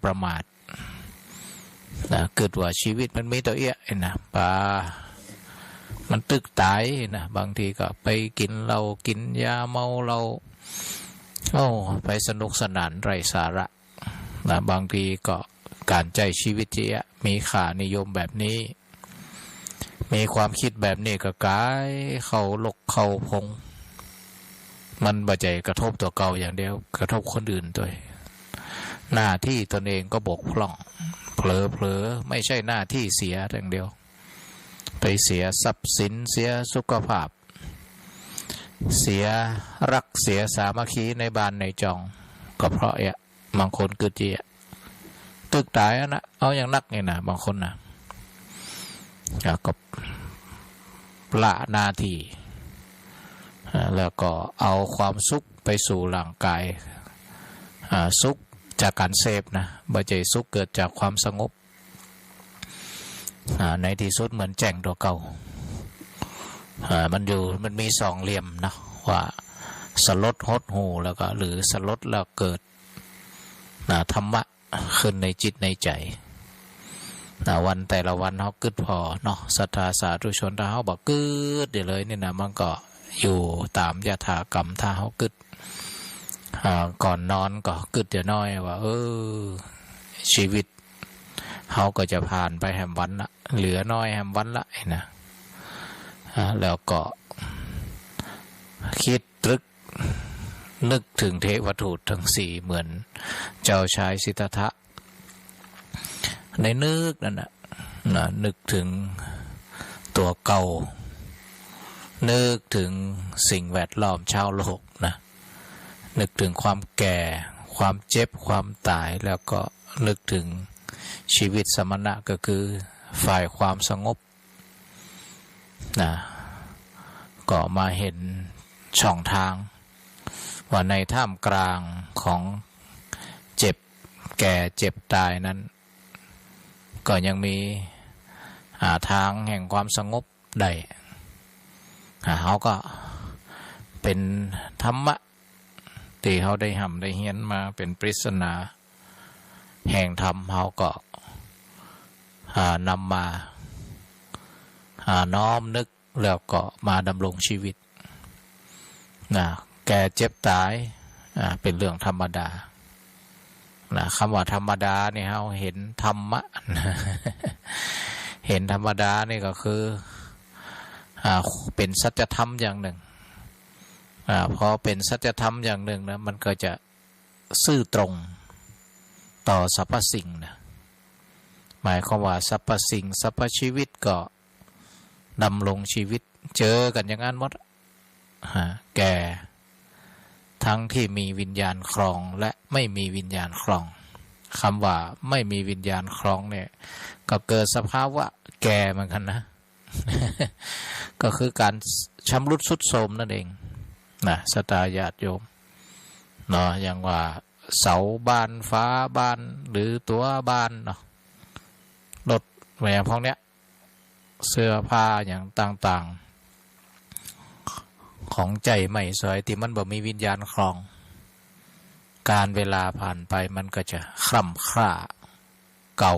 ประมาทนะเกิดว่าชีวิตมันมีตัวเอี้ยนะปลามันตึกตายนะบางทีก็ไปกินเหล้ากินยาเมาเหล้าไปสนุกสนานไร้สาระนะบางทีก็การใจชีวิตเจี๊ยมีค่านิยมแบบนี้มีความคิดแบบนี้ก็กลายเข้าลกเข้าพงมันบ่ใจกระทบตัวเก่าอย่างเดียวกระทบคนอื่นด้วยหน้าที่ตนเองก็บกพร่องเผลอไม่ใช่หน้าที่เสียอย่างเดียวไปเสียทรัพย์สินเสียสุขภาพเสียรักเสียสามัคคีในบ้านในจองก็เพราะบางคนเกิดจีตึกตายนะเอาอย่างนักไงนะบางคนนะก็ละหน้าที่แล้วก็เอาความสุขไปสู่ร่างกายสุขจากการเสพนะบ่ใจสุขเกิดจากความสงบในที่สุดเหมือนแจ้งตัวเก่ามันมีสองเหลี่ยมนะว่าสลดหดหูแล้วก็หรือสลดแล้วเกิดธรรมะขึ้นในจิตในใจวันแต่ละวันเขากึดพอเนาะศรัทธาสาธุชนถ้าเขาบอกกึดเดี๋ยวเลยนี่นะมันก็อยู่ตามยถากรรมถ้าเขากึดก่อนนอนก็กึดเดี๋ยวน้อยว่าชีวิตเขาก็จะผ่านไปแหมวันละเหลือน้อยแหมวันละนะแล้วก็คิดตรึกนึกถึงเทวทูตทั้งสี่เหมือนเจ้าชายสิทธัตถะในนึกนั่นนะนึกถึงตัวเก่านึกถึงสิ่งแวดล้อมชาวโลกนะนึกถึงความแก่ความเจ็บความตายแล้วก็นึกถึงชีวิตสมณะก็คือฝ่ายความสงบนะก็มาเห็นช่องทางว่าในท่ามกลางของเจ็บแก่เจ็บตายนั้นก็ยังมีทางแห่งความสงบได้เขาก็เป็นธรรมะที่เขาได้ห่ำได้เฮียนมาเป็นปริศนาแห่งธรรมเขาก็นำมาน้อมนึกแล้วก็มาดำรงชีวิตแก่เจ็บตายเป็นเรื่องธรรมดาคำว่าธรรมดาเนี่ยเราเห็นธรรมะเห็นธรรมดานี่ก็คือเป็นสัจธรรมอย่างหนึ่งพอเป็นสัจธรรมอย่างหนึ่งนะมันก็จะซื่อตรงต่อสรรพสิ่งนะหมายความว่าสรรพสิ่งสรรพชีวิตก็ดำรงชีวิตเจอกันอย่างนั้นหมดแก่ทั้งที่มีวิญญาณครองและไม่มีวิญญาณครองคำว่าไม่มีวิญญาณครองเนี่ยก็เกิดสภาวะแก่เหมือนกันนะ ก็คือการชำรุดทรุดโทรมนั่นเองนะศรัทธาญาติโยมเนาะอย่างว่าเสาบ้านฟ้าบ้านหรือตัวบ้านเนาะรถอย่างพวกเนี้ยเสื้อผ้าอย่างต่างๆของใจไม่สวยที่มันบ่มีวิญญาณครองการเวลาผ่านไปมันก็จะคร่ำคร่าเก่า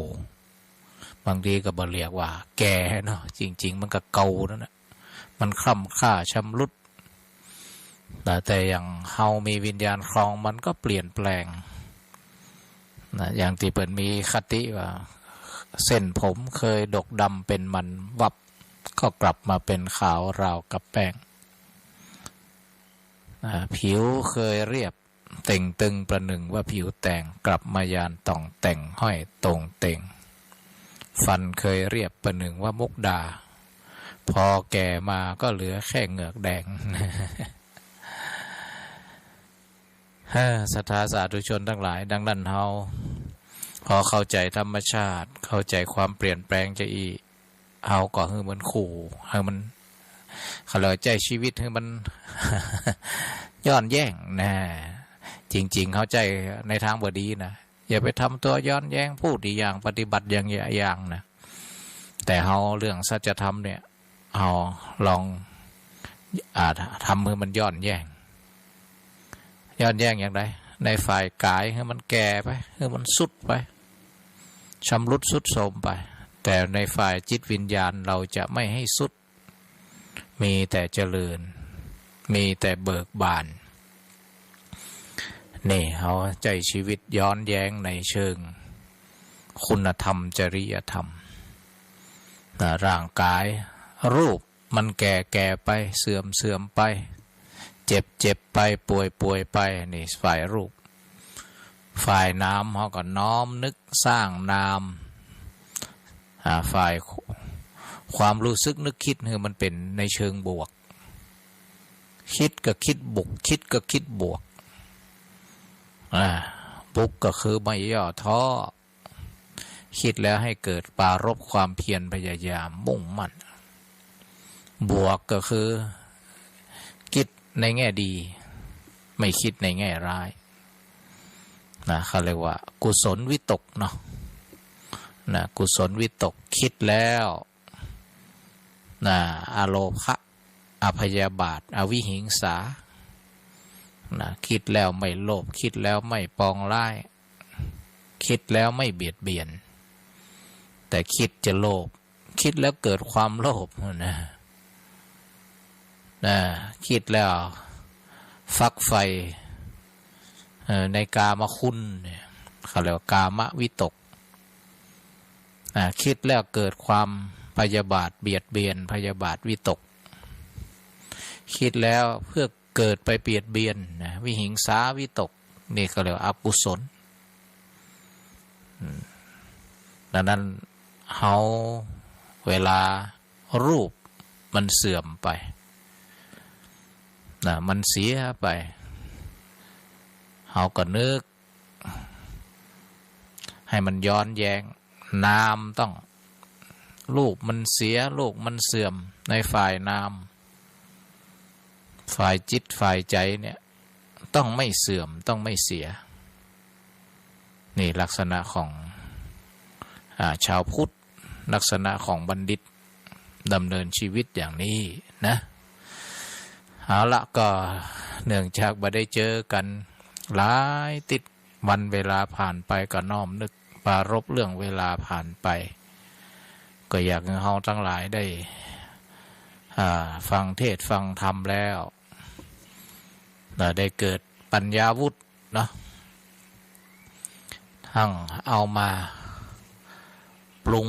บางทีก็บ่เรียกว่าแก่เนาะจริงๆมันก็เก่านั่นแหละมันคร่ำคร่าชำรุดแต่อย่างเฮามีวิญญาณครองมันก็เปลี่ยนแปลงนะอย่างที่เปิดมีคติว่าเส้นผมเคยดกดำเป็นมันวับก็กลับมาเป็นขาวราวกับแป้งผิวเคยเรียบเต่งตึงประหนึ่งว่าผิวแต่งกลับมายานต่องแต่งห้อยตรงเต่งฟันเคยเรียบประหนึ่งว่ามุกดาพอแก่มาก็เหลือแค่เหงือกแดงศรัทธาสาธุชนทั้งหลายดังนั้นเฮาพอเข้าใจธรรมชาติเข้าใจความเปลี่ยนแปลงจะอีเฮาก็ให้มันขู่ให้มันเขาเลยใจชีวิตให้มัน ย้อนแย้งนะจริงๆเข้าใจในทางบดีนะอย่าไปทำตัวย้อนแย้งพูดอีกอย่างปฏิบัติอย่างนะแต่เฮาเรื่องสัจธรรมเนี่ยเฮาลองทำให้มันย้อนแย้งอย่างไร ในฝ่ายกายให้มันแก่ไปให้มันสุดไปชำรุดสุดโทรมไปแต่ในฝ่ายจิตวิญญาณเราจะไม่ให้สุดมีแต่เจริญมีแต่เบิกบานนี่เขาใจชีวิตย้อนแย้งในเชิงคุณธรรมจริยธรรมร่างกายรูปมันแก่ไปเสื่อมไปเจ็บไปป่วยไปนี่ฝ่ายรูปฝ่ายนามเขาก็น้อมนึกสร้างนามฝ่ายความรู้สึกนึกคิดคือมันเป็นในเชิงบวกคิดก็คิดบวกคิดก็คิดบวกบุกก็คือไม่ย่อท้อคิดแล้วให้เกิดปรารภความเพียรพยายามมุ่งมั่นบวกก็คือคิดในแง่ดีไม่คิดในแง่ร้ายเขาเรียกว่ากุศลวิตกเนาะกุศลวิตกคิดแล้วอโลภะอพยาบาทอวิหิงสาคิดแล้วไม่โลภคิดแล้วไม่ปองร้ายคิดแล้วไม่เบียดเบียนแต่คิดจะโลภคิดแล้วเกิดความโลภคิดแล้วฟักไฟในกามคุณเนี่ยเขาเรียกว่ากามวิตกคิดแล้วเกิดความพยาบาทเบียดเบียนพยาบาทวิตกคิดแล้วเพื่อเกิดไปเบียดเบียนวิหิงสาวิตกนี่เขาเรียกว่าอกุศลดังนั้นเฮาเวลารูปมันเสื่อมไปมันเสียไปเฮาก็นึกให้มันย้อนแย้งนามต้องรูปมันเสียรูปมันเสื่อมในฝ่ายนามฝ่ายจิตฝ่ายใจเนี่ยต้องไม่เสื่อมต้องไม่เสียนี่ลักษณะของชาวพุทธลักษณะของบัณฑิตดำเนินชีวิตอย่างนี้นะเอาละก็เนื่องจากบ่ได้เจอกันหลายติดวันเวลาผ่านไปก็น้อมนึกปรารภเรื่องเวลาผ่านไปก็อยากให้เราทั้งหลายได้ฟังเทศฟังธรรมแล้วได้เกิดปัญญาวุฒิเนาะทั้งเอามาปรุง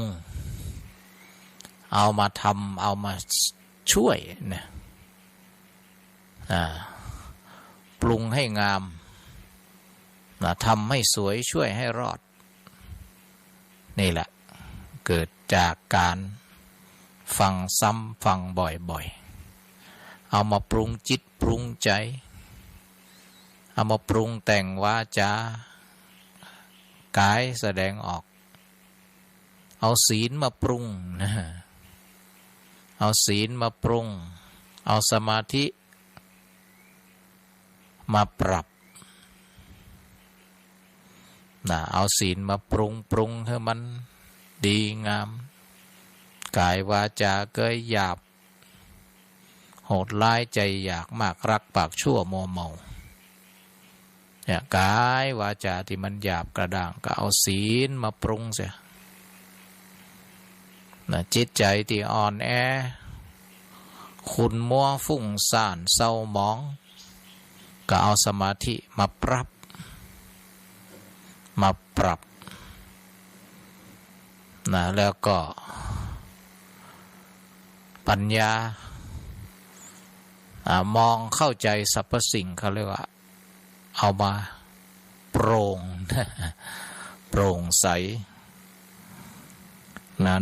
เอามาทำเอามาช่วยเนี่ยปรุงให้งามทำให้สวยช่วยให้รอดนี่แหละเกิดจากการฟังซ้ำฟังบ่อยๆเอามาปรุงจิตปรุงใจเอามาปรุงแต่งวาจากายแสดงออกเอาศีลมาปรุงนะเอาศีลมาปรุงเอาสมาธิมาปรับเอาศีลมาปรุงให้มันดีงามกายวาจาก็หยาบโหดร้ายใจอยากมากรักปากชั่วมัวเมาเนี่ยกายวาจาที่มันหยาบกระด้างก็เอาศีลมาปรุงเสียจิตใจที่อ่อนแอขุ่นมัวฟุ้งซ่านเศร้าหมองก็เอาสมาธิมาปรับแล้วก็ปัญญามองเข้าใจสรรพสิ่งเขาเรียกว่าเอามาโปร่งใส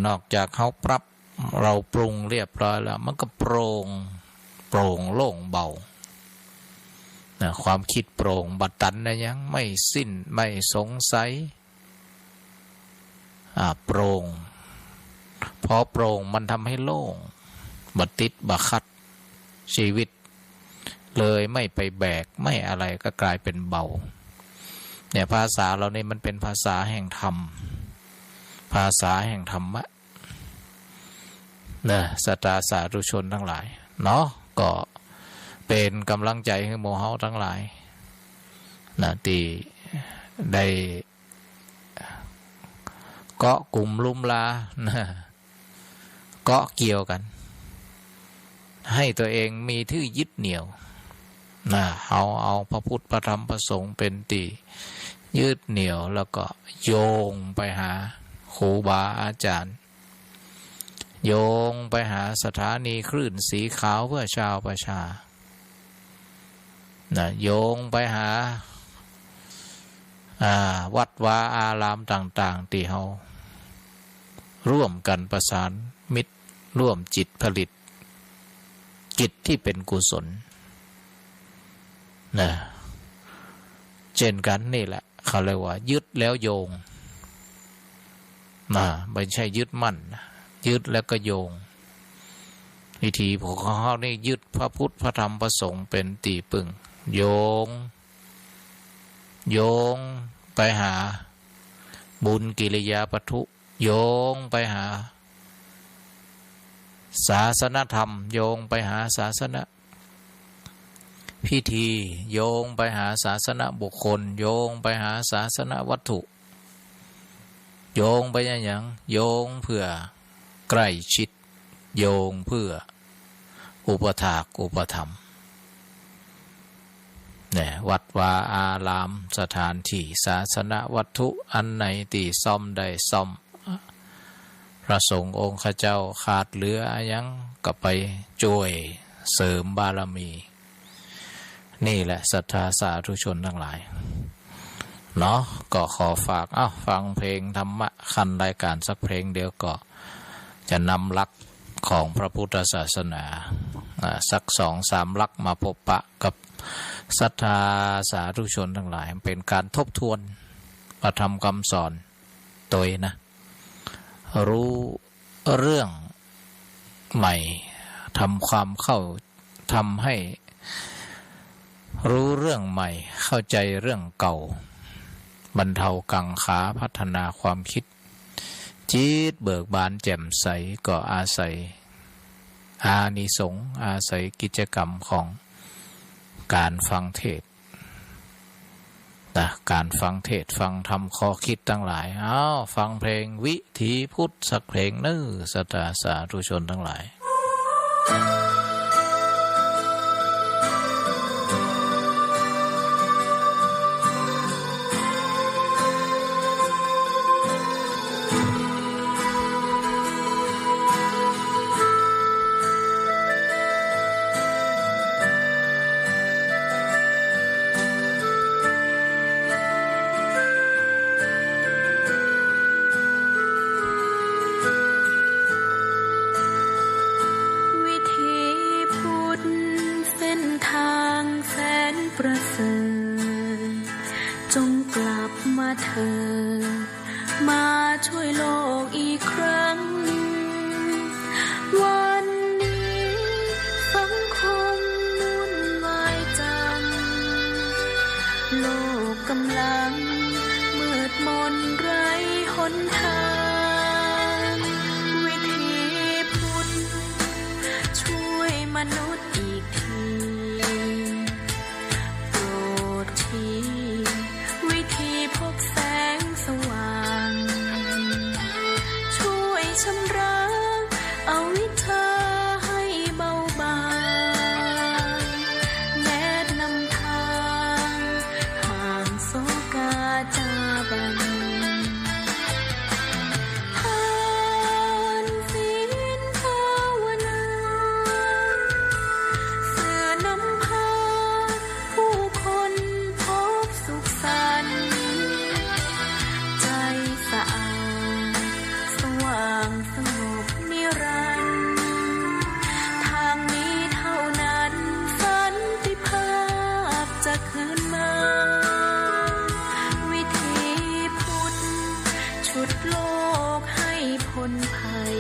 นอกจากเขาปรับเราปรุงเรียบร้อยแล้วมันก็โปร่งโล่งเบาความคิดโปร่งบัดตันนะยังไม่สิ้นไม่สงสัยโปร่งพอโปร่งมันทำให้โล่งบัดติดบัดคัดชีวิตเลยไม่ไปแบกไม่อะไรก็กลายเป็นเบาเนี่ยภาษาเราเนี่ยมันเป็นภาษาแห่งธรรมภาษาแห่งธรรมะสัตตาสาธุชนทั้งหลายเนาะก็เป็นกำลังใจให้โมเฮาทั้งหลาย นะที่ได้เกาะกลุ่มลุ่มลานะเกาะเกี่ยวกันให้ตัวเองมีที่ยึดเหนี่ยวนะเอาพระพุทธพระธรรมพระสงฆ์เป็นที่ยึดเหนี่ยวแล้วก็โยงไปหาครูบาอาจารย์โยงไปหาสถานีคลื่นสีขาวเพื่อชาวประชานะโยงไปหาวัดวาอารามต่างๆที่เขาร่วมกันประสานมิตรร่วมจิตผลิตจิตที่เป็นกุศลนะเช่นกันนี่แหละเขาเรียกว่ายึดแล้วโยงไม่ใช่ยึดมั่นยึดแล้วก็โยงวิธีของเขานี่ยึดพระพุทธพระธรรมพระสงฆ์เป็นตีปึงโยงไปหาบุญกิริยาปทุโยงไปหาศาสนธรรมโยงไปหาศาสนพิธีโยงไปหาศาสนบุคคลโยงไปหาศาสนวัตถุโยงไปอย่างโยงเพื่อใกล้ชิดโยงเพื่ออุปถากอุปถัมภ์เนี่ยวัดวาอารามสถานที่ศาสนวัตถุอันไหนที่ซ่อมได้ซ่อมพระสงฆ์องค์ข้าเจ้าขาดเหลือยังก็ไปช่วยเสริมบารมีนี่แหละศรัทธาสาธุชนทั้งหลายเนาะก็ขอฝากฟังเพลงธรรมะคันรายการสักเพลงเดียวก็จะนำหลักของพระพุทธศาสนาสัก2-3 หลักมาพบปะกับศรัทธาสาธุชนทั้งหลายเป็นการทบทวนพระธรรมคำสอนตัวนะรู้เรื่องใหม่ทำให้รู้เรื่องใหม่เข้าใจเรื่องเก่าบรรเทากังขาพัฒนาความคิดจิตเบิกบานแจ่มใสก็อาศัยอานิสงส์อาศัยกิจกรรมของการฟังเทศน์การฟังเทศน์ฟังธรรมข้อคิดทั้งหลายฟังเพลงวิถีพุทธสักเพลงนึงศรัทธาสาธุชนทั้งหลายประเสริฐจงกลับมาเถิดมาช่วยโลกอีกครั้งวันนี้สังคมวุ่นวายจังโลกกำลังมืดมนไร้หนทางวิถีพุทธช่วยมนุษย์อีกทีวิธีพบแสงสว่างช่วยชำระอวิชชาให้เบาบางแนะนำทางห่างโศกาจาบันทานศีลภาวนาเสื่อนำพาผู้คนพบสุขสันต์ใจสะอาดสว่างสงบนิรันดร์ทางนี้เท่านั้นสันติภาพจะคืนมาวิถีพุทธฉุดโลกให้พ้นภัย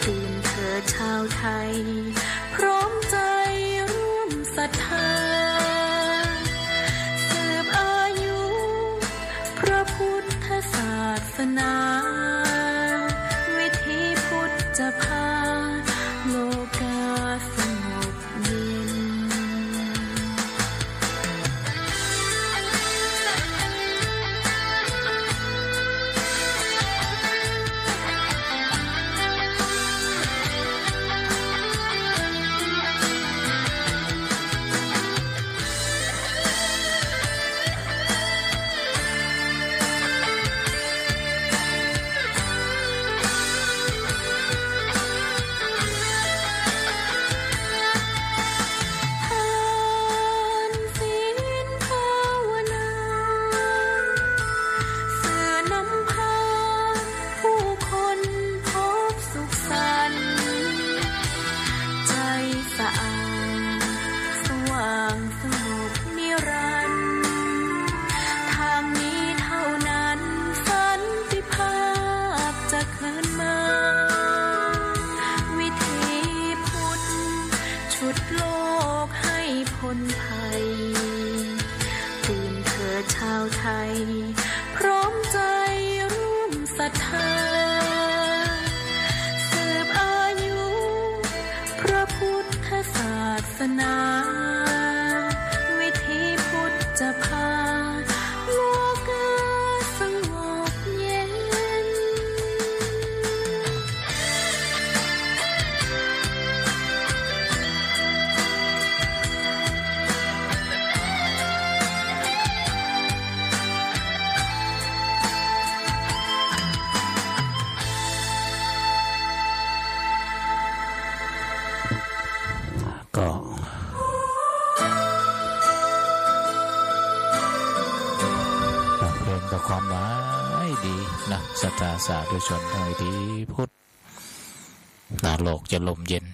ตื่นเถิดชาวไทยพร้อมใจร่วมศรัทธาพระพุทธศาสนาวิถีพุทธจะพาโลกาสงบเย็น ดีนะศรัทธาสาธุชนทั้งหลายที่พุทธนะโลกจะลมเย็น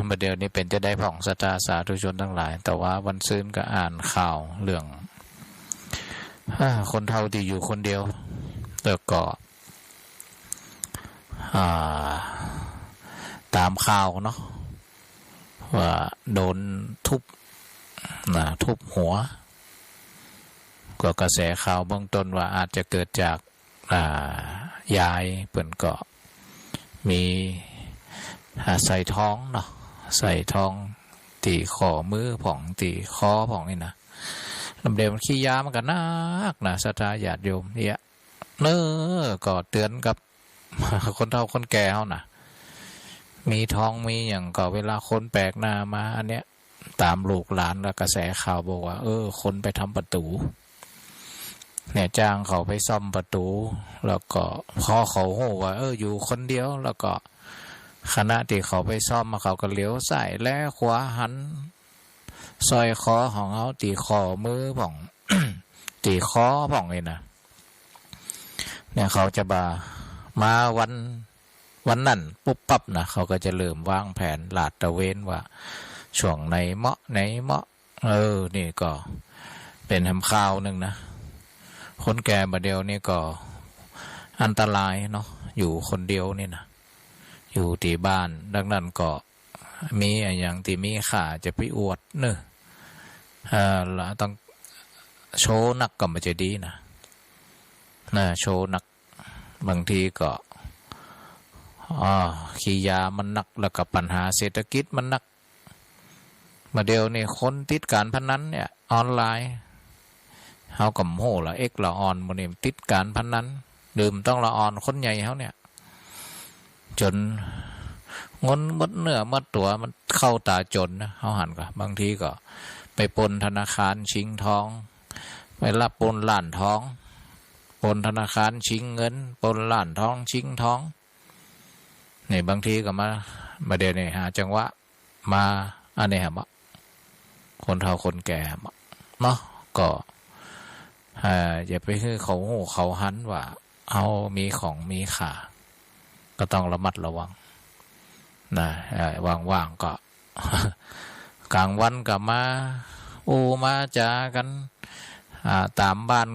ประเดี๋ยวนี้เป็นจะได้ผ่องศรัทธาสาธุชนทั้งหลายแต่ว่าวันซืนก็อ่านข่าวเรื่องคนเฒ่าที่อยู่คนเดียวแล้วก็ตามข่าวเนาะว่าโดนทุบหัวก็กระแสข่าวเบื้องต้นว่าอาจจะเกิดจากยายเปิ่นก็มีใส่ท้องเนาะใส่ท้องตีข้อมือผ่องตีคอผ่องนี่นะลำเดียวมันขี้ยามันกันนักนะศรัทธาญาติโยมเนี่ยก็เตือนกับคนเฒ่าคนแก่เขานะมีท้องมีอย่างก็เวลาคนแปลกหน้ามาอันเนี้ยตามลูกหลานแล้วกระแสข่าวบอกว่าคนไปทำประตูเนี่ยจ้างเขาไปซ่อมประตูแล้วก็พอเขาโหว่าอยู่คนเดียวแล้วก็ขณะที่เขาไปซ่อมมาเขาก็เลี้ยวซ้ายและขวาหันซอยคอของเขาตีคอมือผ่อง ตีคอผ่องเลยนะเนี่ยเขาจะมาวันนั้นปุ๊บปั๊บนะเขาก็จะเริ่มวางแผนลาดตระเวนว่าช่วงไหนเหมาะนี่ก็เป็นทำข่าวหนึ่งนะคนแก่บัดเดียวนี่ก็อันตรายเนาะอยู่คนเดียวนี่นะอยู่ที่บ้านดังนั้นก็มีอย่างที่มีข่าจะไปอวดเนอะแล้วต้องโชว์นักก็ไม่จะดีนะโชว์นักบางทีก็ขี้ยามันนักแล้วก็ปัญหาเศรษฐกิจมันนักมาเดียวนี่คนติดการพนันเนี่ยออนไลน์เฮากับโหละละออนมันนี่ติดการพนันดื่มต้องละออนคนใหญ่เขาเนี่ยจนงนมดเนื้อมดตัวมันเข้าตาจนนะเขาหันก็บางทีก็ไปปล้นธนาคารชิงทองไปรับปล้นล้านทองปล้นธนาคารชิงเงินปล้นล้านทองชิงทองนี่บางทีก็มาเดี๋ยวนี้หาจังหวะมาอันนี้ฮะคนเฒ่าคนแก่เนาะก็อย่าไปคือเขาหันว่าเอามีของมีค่าก็ต้องระมัดระวังนะว่างๆก็ กลางวันก็มาจากันตามบ้าน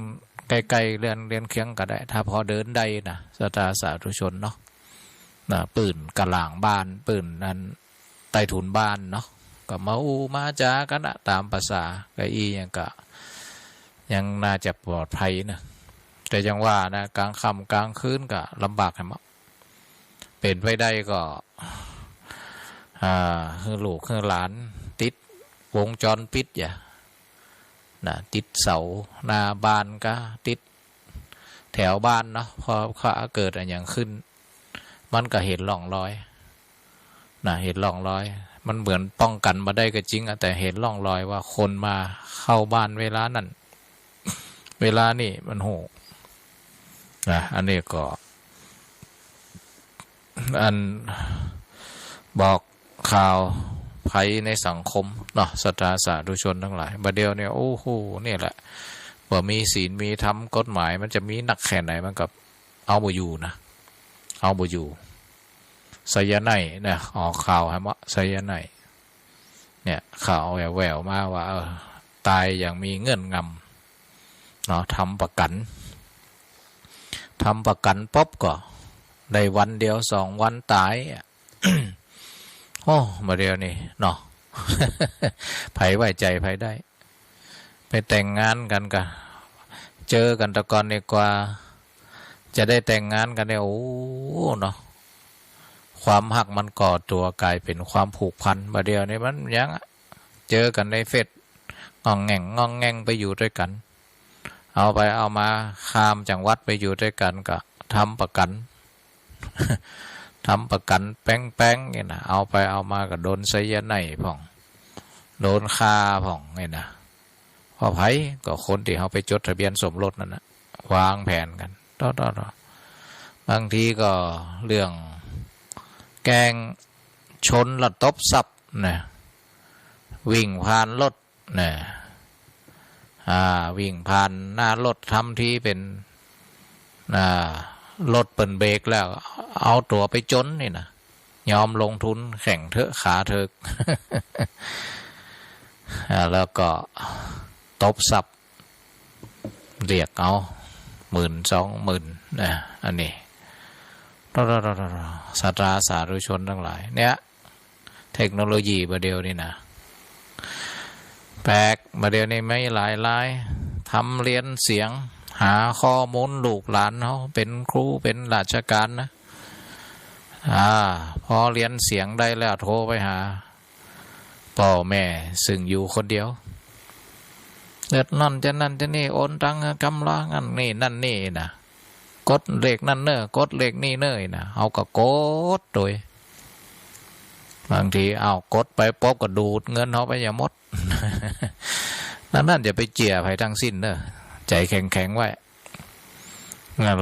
ใกล้ๆเรียนเคียงก็ได้ถ้าพอเดินได้นะศรัทธาสาธุชนเนาะปืนกระหล่างบ้านปืนนั้นใต้ถุนบ้านเนาะก็มาจากันตามภาษาไกอย่างก็ยังน่าจะปลอดภัยนะแต่ยังว่านะกลางค่ำกลางคืนก็ลำบากครับเป็นไปได้ก็คือลูกคือหลานติดวงจรปิดติดเสาหน้าบ้านก็ติดแถวบ้านเนาะพอเกิดอะไรอย่างขึ้นมันก็เห็นร่องรอยเห็นร่องรอยมันเหมือนป้องกันมาได้ก็จริงแต่เห็นร่องรอยว่าคนมาเข้าบ้านเวลานั้นเวลานี่มันโหอันนี้ก็อันบอกข่าวภัยในสังคมเนาะศรัทธาสาธุชนทั้งหลายบัดเดียวเนี่ยโอ้โหนี่แหละว่ามีศีลมีธรรมกฎหมายมันจะมีหนักแค่ไหนมันกับเอาบ่อยู่นะเอาบ่อยู่ไซยาไนเนี่ยออกข่าวฮะไซยาไนเนี่ยข่าวแววมาว่าตายอย่างมีเงื่อนงำเนาะทำประกันป๊บก็ได้วันเดียว2 วันตายโอ้มาเดียวนี่เนาะ ไผไว้ใจไผได้ไปแต่งงานกันก็เจอกันตะกอนนี่กว่าจะได้แต่งงานกันเนี่ยโอ้เนาะความหักมันก่อตัวกลายเป็นความผูกพันมาเดียวนี่มันยังเจอกันในเฟซงองแง่งไปอยู่ด้วยกันเอาไปเอามาข้ามจังหวัดไปอยู่ด้วยกันก็ทำประกัน ทำประกันแป้งเนี่ยนะเอาไปเอามาก็โดนไซยาไนผ่องโดนฆ่าผ่องเนี่ยนะพอไผก็คนที่เขาไปจดทะเบียนสมรสนั่นนะวางแผนกันต่อบางทีก็เรื่องแกงชนละตบซับเนี่ยวิ่งผ่านรถเนี่ยวิ่งผ่านหน้ารถทำที่เป็น รถเปิ่นเบรกแล้วเอาตัวไปจนนี่นะยอมลงทุนแข่งเถอะขาเถิก แล้วก็ตบซับเรียกเอา10,000-20,000นะอันนี้ศาสตราสาธุชนทั้งหลายเนี่ยเทคโนโลยีประเดี๋ยวนี้นะแปลกประเดี๋ยวนี้ไม่หลายทำเรียนเสียงหาข้อมูลลูกหลานเขาเป็นครูเป็นราชการนะพอเรียนเสียงได้แล้วโทรไปหาพ่อแม่ซึ่งอยู่คนเดียวเดือดนั่นจะนั่นจะนี่โอนตังกำลังนั่นนี่นั่นนี่นะกดเลขนั่นเนอะกดเลขนี่เนยนะเอาก็กดโดยบางทีเอากดไปป๊บก็ดูดเงินเขาไปอย่าหมด นั่นจะไปเจี่ยไปทั้งสิ้นเนอะใจแข็งไว้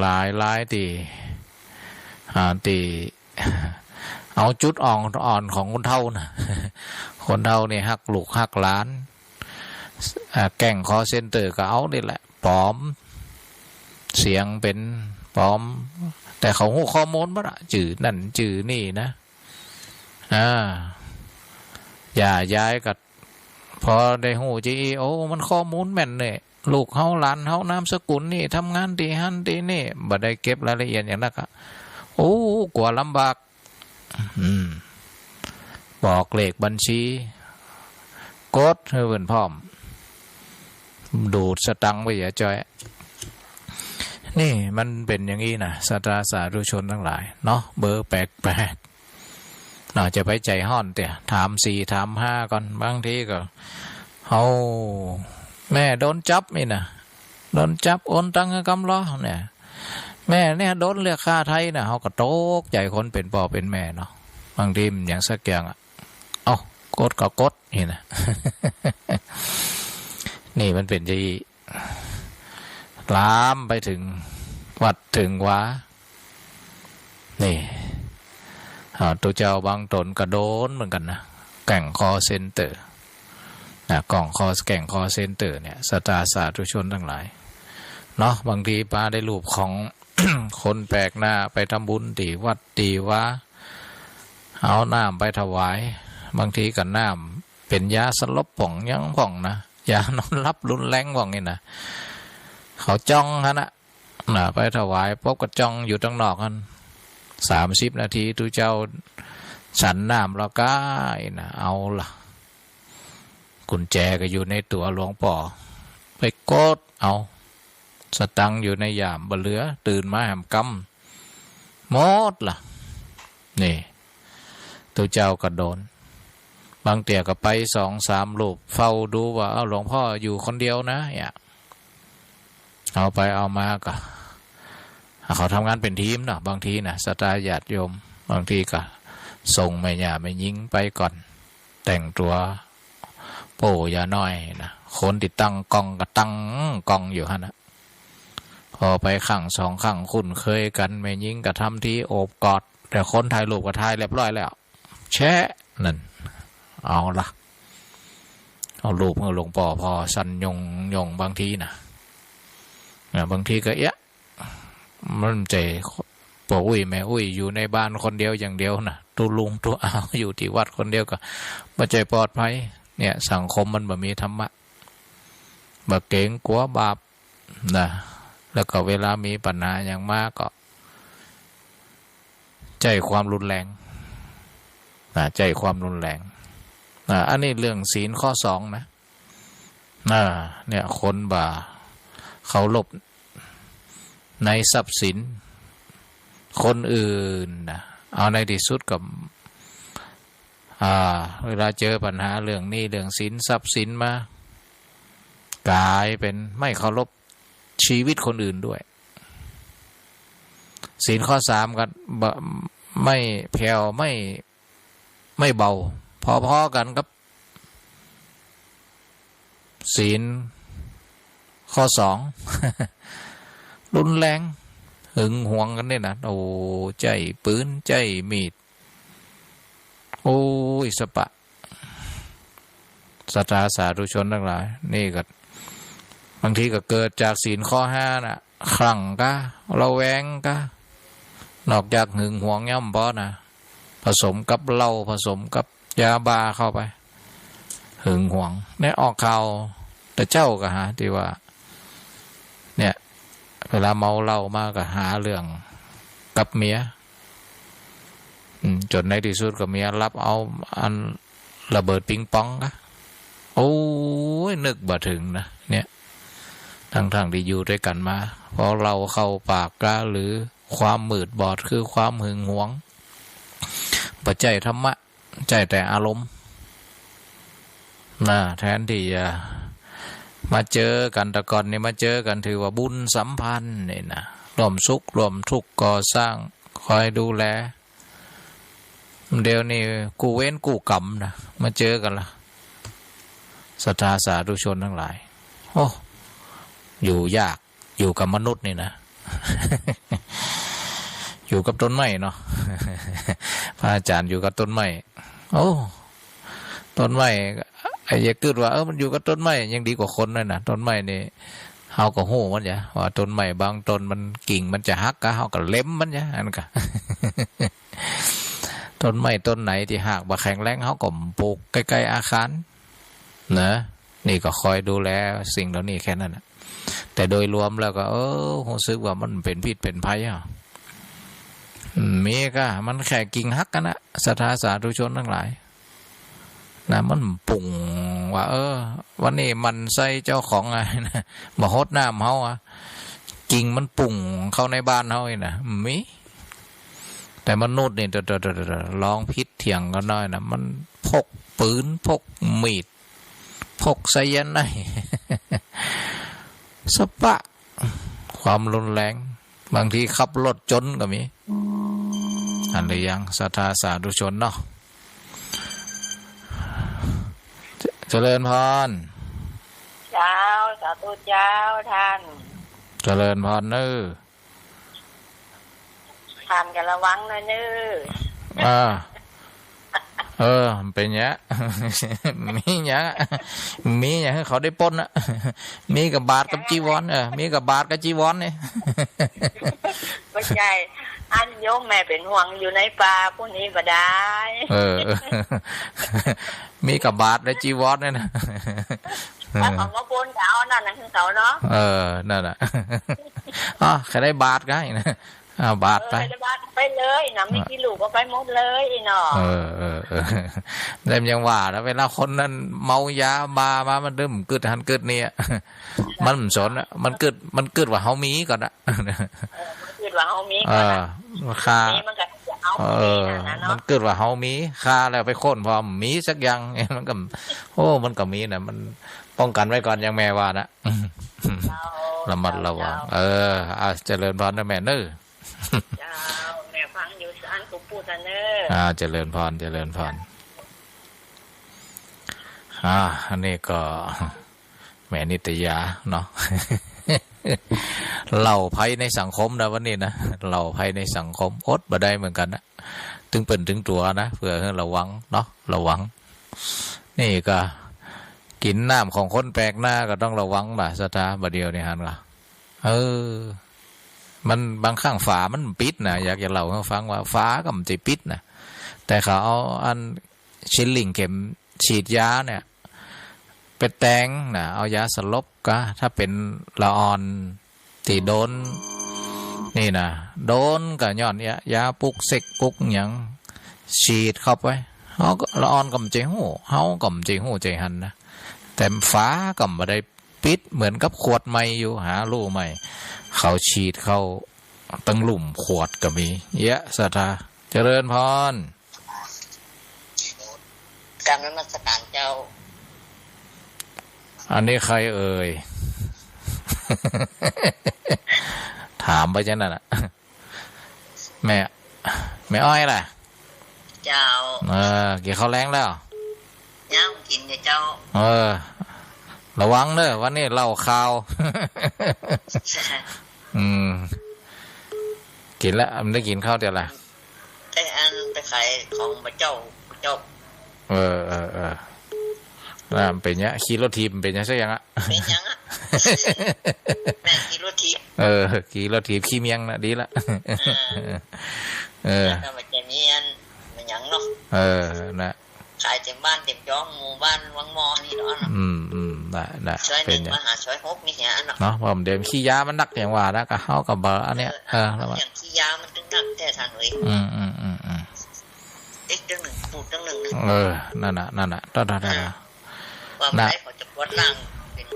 หลายตีเอาจุดอ่อนของคนเท่านะคนเท่านี่หักลูกหักหลานแก่งคอเซ็นเตอร์ก็เอานี่แหละปลอมเสียงเป็นปลอมแต่เขาหูข้อมูลบ่ละจื่อนั่นจื่อนี่นะอย่าย้ายกับพอได้หูจีโอ้มันข้อมูลแม่นเนี่ยลูกเฮาหลานเฮานามสกุลนี่ทำงานตีหันตีนี่บ่ได้เก็บรายละเอียดอย่างนั้นก็โอ้กว่าลำบากบอกเลขบัญชีกดให้เพิ่นพร้อมดูดสตังค์ไปอย่าจอยนี่มันเป็นอย่างนี้นะศาสตราสาธุชนทั้งหลายเนาะเบอร์แปลกน่าจะไปใจห้อนเตี่ยถาม4ถาม5ก่อนบางทีก็เอาแม่โดนจับนี่นะโดนจับโอนตังค์กำล้อเนี่ยแม่เนี่ยโดนเรียกค่าไทยนะเขาก็ตกใจคนเป็นพ่อเป็นแม่เนาะบางทีอย่างสักอย่างเอากดก็กดนี่นะ นี่มันเป็นที่ลามไปถึงวัดถึงวานี่ตัวเจ้าบางตนก็โดนเหมือนกันนะแก่งคอเซ็นเตอร์กล่องคอแก่งคอเซ็นเตอร์เนี่ยศาสตราสาธุชนทั้งหลายเนาะบางทีป้าได้รูปของ คนแปลกหน้าไปทำบุญตีวัดตีว่าเอาน้ำไปถวายบางทีกับน้ำเป็นยาสลบป่องยังป่องนะยานอนรับรุนแรงป่องนี่นะเขาจ้องฮะนะไปถวายพบกับจ้องอยู่ตั้งนอกกัน30 นาทีทุเจ้าฉันน้ำแล้วก็นะเอาล่ะกุญแจก็อยู่ในตัวหลวงป่อไปกดเอาสตังอยู่ในยามบเหลือตื่นมาแหมกำหมดล่ะนี่ตัวเจ้าก็โดนบางเตี่ยก็ไป2-3 รูปเฝ้าดูว่าหลวงพ่ออยู่คนเดียวนะเนี่ยเอาไปเอามาก็เขาทำงานเป็นทีมนะบางทีนะศรัทธาญาติโยมบางทีก็ส่งแม่ย่าแม่ยิงไปก่อนแต่งตัวโป้ยาน้อยนะคนติดตั้งกล้องก็ตั้งกล้องอยู่ฮะนะพอไปขัง2 ขังคุ้นเคยกันแม่ยิงก็ทำที่โอบกอดแต่คนถ่ายรูปก็ถ่ายเรียบร้อยแล้วแชะนั่นเอาละเอารูปเอาหลวงป่อพอสันยงบางทีนะบางทีก็มันใจป่ออุ้ยแม่อุ้ยอยู่ในบ้านคนเดียวอย่างเดียวนะตัวลุงตัวอ้าวอยู่ที่วัดคนเดียวก็บ่ใจปลอดภัยเนี่ยสังคมมันบ่มีธรรมะบ่เกรงกลัวบาปนะแล้วก็เวลามีปัญหาอย่างมากก็ใจความรุนแรงใจความรุนแรงอันนี้เรื่องศีลข้อ2นะเนี่ยคนบ่าเขาหลบในทรัพย์สินคนอื่นนะเอาในที่สุดกับเวลาเจอปัญหาเรื่องนี้เรื่องสินทรัพย์สินมากลายเป็นไม่เคารพชีวิตคนอื่นด้วยศีลข้อ3กันไม่แผ่วไม่เบาพอกันครับศีลข้อ2 รุนแรงหึงหวงกันเนี่ยนะโอ้ใจปืนใจมีดโอ้ยสปะศรัทธาสาธุชนทั้งหลายนี่ก็บางทีก็เกิดจากศีลข้อ5นะ คลั่งกะระแวงกะนอกจากหึงหวงย่ำบ่นะผสมกับเหล้าผสมกับยาบ้าเข้าไปหึงหวงเนี่ยออกข่าวแต่เจ้าก็หาที่ว่าเนี่ยเวลาเมาเหล้ามาก็หาเรื่องกับเมียจนในที่สุดกับเมียรับเอาอันระเบิดปิงปองนะโอ้ยนึกบ่ถึงนะเนี่ยทั้งที่อยู่ด้วยกันมาเพราะเราเข้าปากกะหรือความมืดบอดคือความหึงหวงปัจจัยธรรมะใจแต่อารมณ์แทนที่จะมาเจอกันแต่ก่อนนี่มาเจอกันถือว่าบุญสัมพันธ์นี่นะร่วมสุขร่วมทุกข์ก่อสร้างคอยดูแลเดี๋ยวนี้กูเว้นกูกรรมนะมาเจอกันละศรัทธาสาธุชนทั้งหลายโอ้อยู่ยากอยู่กับมนุษย์นี่นะ อยู่กับต้นไม้เนาะ พระอาจารย์อยู่กับต้นไม้โอ้ต้นไม้ไอ้ยาเกิดว่ามันอยู่กับต้นไม้ยังดีกว่าคนเลยนะต้นไม้นี่เฮาก็หู้มันจ้ะว่าต้นไม้บางต้นมันกิ่งมันจะหักก็เฮาก็เล็มมันจ้ะอันก็ ต้นไม้ต้นไหนที่หักบ่แข็งแรงเฮาก็ปลูกใกล้ๆอาคารนะนี่ก็คอยดูแลสิ่งเหล่านี้แค่นั้นนะแต่โดยรวมแล้วก็รู้สึกว่ามันเป็นพิษเป็นภัยมีก็มันแค่กิ่งหักกันนะศรัทธาสาธุชนทั้งหลายนะมันปุ่งว่าวันนี้มันใส่เจ้าของไงนะมาฮดน้ำเฮากิ่งมันปุ่งเข้าในบ้านเฮาไงนะมีแต่มนุษย์นี่ลองพิษเถียงกันหน่อยนะมันพกปืนพกมีดพกไซยันไน สปะความรุนแรงบางทีขับรถจนก็มีอันหรือยังศรัทธาสาธุชนเนาะเจริญพรเจ้าสาธุเจ้าท่านเจริญพรท่านกันระวังนะเป็นเนี้ย มีเนี้ยมีอย่างให้เขาได้ปนอ่ะมีกับบาทกับจีวรมีกับบาทกับจีวรเนี่ยไม่ใช่อันโยมแม่เป็นห่วงอยู่ในป่าพวกนี้ก็ได้มีกับบาทและจีวรเนี่ยนะถ้าเขามาปนเขานั่นนะคือเขาเนาะนั่นแหละใครได้บาทกันนะบาทไปเลยนะไม่กี่ลูกก็ไปหมดเลยเนาะเริ่มยังว่าแล้วเวลาคนนั้นเมายาบามามันเริ่มเกิดหันเกิดเนี่ยมันสนมันเกิดว่าเฮามีก่อนอะเกิดว่าเฮามีก่อนค่ามันเกิดว่าเฮามีค่าแล้วไปค้นพอมีสักอย่างมันก็มันก็มีนะมันป้องกันไว้ก่อนอย่างแม่ว่านะระมัดระวังเจริญพรนะแม่เน้อเจ้าแม่ฟังอยู่สานกูพูดเน้อเจริญพรอันนี้ก็แม่นิตยาเนาะเหล่าภัยในสังคมนะวันนี้นะเหล่าภัยในสังคมอดบ่ได้เหมือนกันนะถึงเป็นถึงตัวนะเพื่อให้ระวังเนาะระวังนี่ก็กินน้ำของคนแปลกหน้าก็ต้องระวังบ่ศรัทธาบ่เดียวนี่ฮันก็มันบางครั้งฝามันปิดนะอยากจะเล่าให้ฟังว่าฝาก็มันจะปิดนะแต่เขาเอาอันชิลลิงเข็มฉีดยาเนี่ยไปแตงนะเอายาสลบก็ถ้าเป็นละออนที่โดนนี่นะโดนก็ย้อนยาปุกเสกปุกหยังฉีดเข้าไปเขาก็ละออนก็มใจหูเขาก็มใจหูใจหันนะแต่ฟ้าก็ไม่ได้ปิดเหมือนกับขวดใหม่อยู่หาลู่ใหม่เขาฉีดเข้าตั้งหลุมขวดก็มีเยอะศรัทธาเจริญพรการนมัสการเจ้าอันนี้ใครเอ่ย ถามไปจังนั่นน่ะแม่อ้อยล่ะเจ้ากินข้าวแรงแล้วยังกินเจ้าระวังเด้อวันนี้เล่าข่าวกินแล้วมันได้กินข้าวเดี๋ยวละไอ้อันไปขายของพระเจ้า เป็นเนี้ยขี่รถทีมเป็นเนี้ยใช่ยังอ่ะ เป็นยังอ่ะแม่ขี่รถทีบ ขี่รถทีมขี่เมียงนะดีละแล้วมันจะมีอันมันยังเนาะนะขายเต็มบ้านเต็มจ้องหมู่บ้านวังมอนี่เนาะได้ช่วยหนึ่งมาหาช่วย6นี่เหี้ยเนาะผมเดิมขี้ยามันนักอย่างว่านะก็เฮากับเบอร์อันเนี้ยแล้วอย่างขี้ยามันตึงนักแท้ทางเอ้ยเอ็กจังหนึ่งปูดจังหนึ่งนั่นน่ะต้นว่าไม่ได้เขาจะปวดหลังเป็น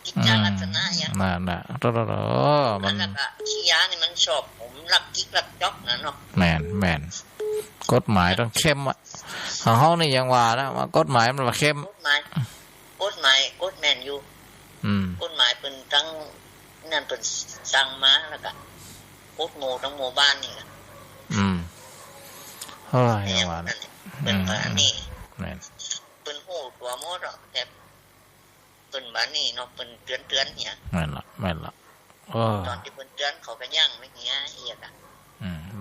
กิจลักษณะอย่างน่ะต้นมันแล้วก็ขี้ยานี่มันชอบผมรักกิ๊กรักจ๊อกนะเนาะแม่นกฎหมายต้องเข้มอ่ะของเฮานี่ยังว่านะว่ากฎหมายมันเข้มกฎหมายกฎแม่นอยู่กฎหมายเพิ่นทั้งนั่นเพิ่นสั่งมาแล้วก็กฎหมู่ทั้งหมู่บ้านนี่ล่ะยังว่านะเป็นบ้านนี่แม่นเพิ่นฮู้ตัวหมดแต่เพิ่นบ้านนี่เนาะเพิ่นเตือนเนี่ยแม่นล่ะตอนที่เพิ่นเตือนเขาก็ยังไม่เหี้ยอีกอ่ะ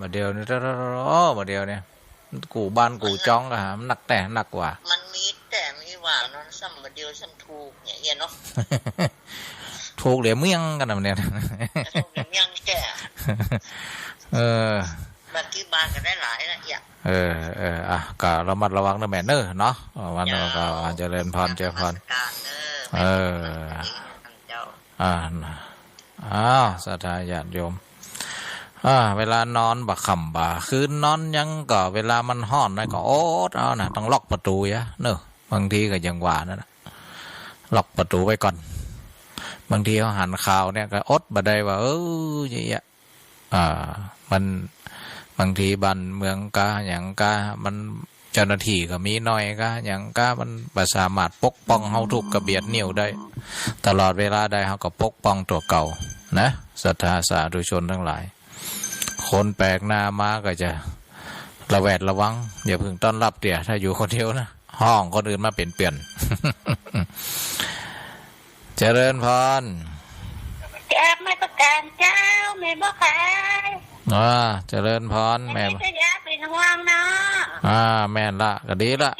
มาเดียวนี่มาเดียวเนี่ยกูบ้านกูจ้องก็หามันหนักแต่หนักกว่ามันมีแต่ไม่ว่าเนาะซ้ำมาเดียวซ้ำถูกเนี่ยเอียเนาะถูกเหลี่ยมเมี่ยงกันนะเนี่ยถูกเหลี่ยมเมี่ยงแก่บางทีบ้านก็ได้หลายละเอียก็ระมัดระวังนะแม่เนอะเนาะวันนี้ก็เจริญพรสาธุญาติโยมเวลานอนบักค่ำบ่าคืนนอนยังก็เวลามันฮ้อนนะก็โอ๊ตเอานะต้องล็อกประตูยะเนอะบางทีก็ยังว่านั่นนะล็อกประตูไว้ก่อนบางทีเขาหันข่าวเนี่ยก็อดบ่ได้ว่าอย่างเงี้ยมันบางทีบ้านเมืองกะอย่างกะมันเจ้าหน้าที่ก็มีน้อยกะอย่างกะมันบ่สามารถปกป้องเฮาทุกกระเบียดนิ้วได้ตลอดเวลาได้เฮาก็ปกป้องตัวเก่านะศรัทธาสาธุชนทั้งหลายคนแปลกหน้ามาก็จะระแวดระวังอย่าพึ่งต้อนรับเตี่ยถ้าอยู่คนเดียวนะห้องคนอื่นมาเปลี่ยนเจริญพรแก้ไม่ประการเจ้าแม่บ่ขายเจริญพรแม่จะยาเป็นห่วงเนาะแม่ละก็ดีละ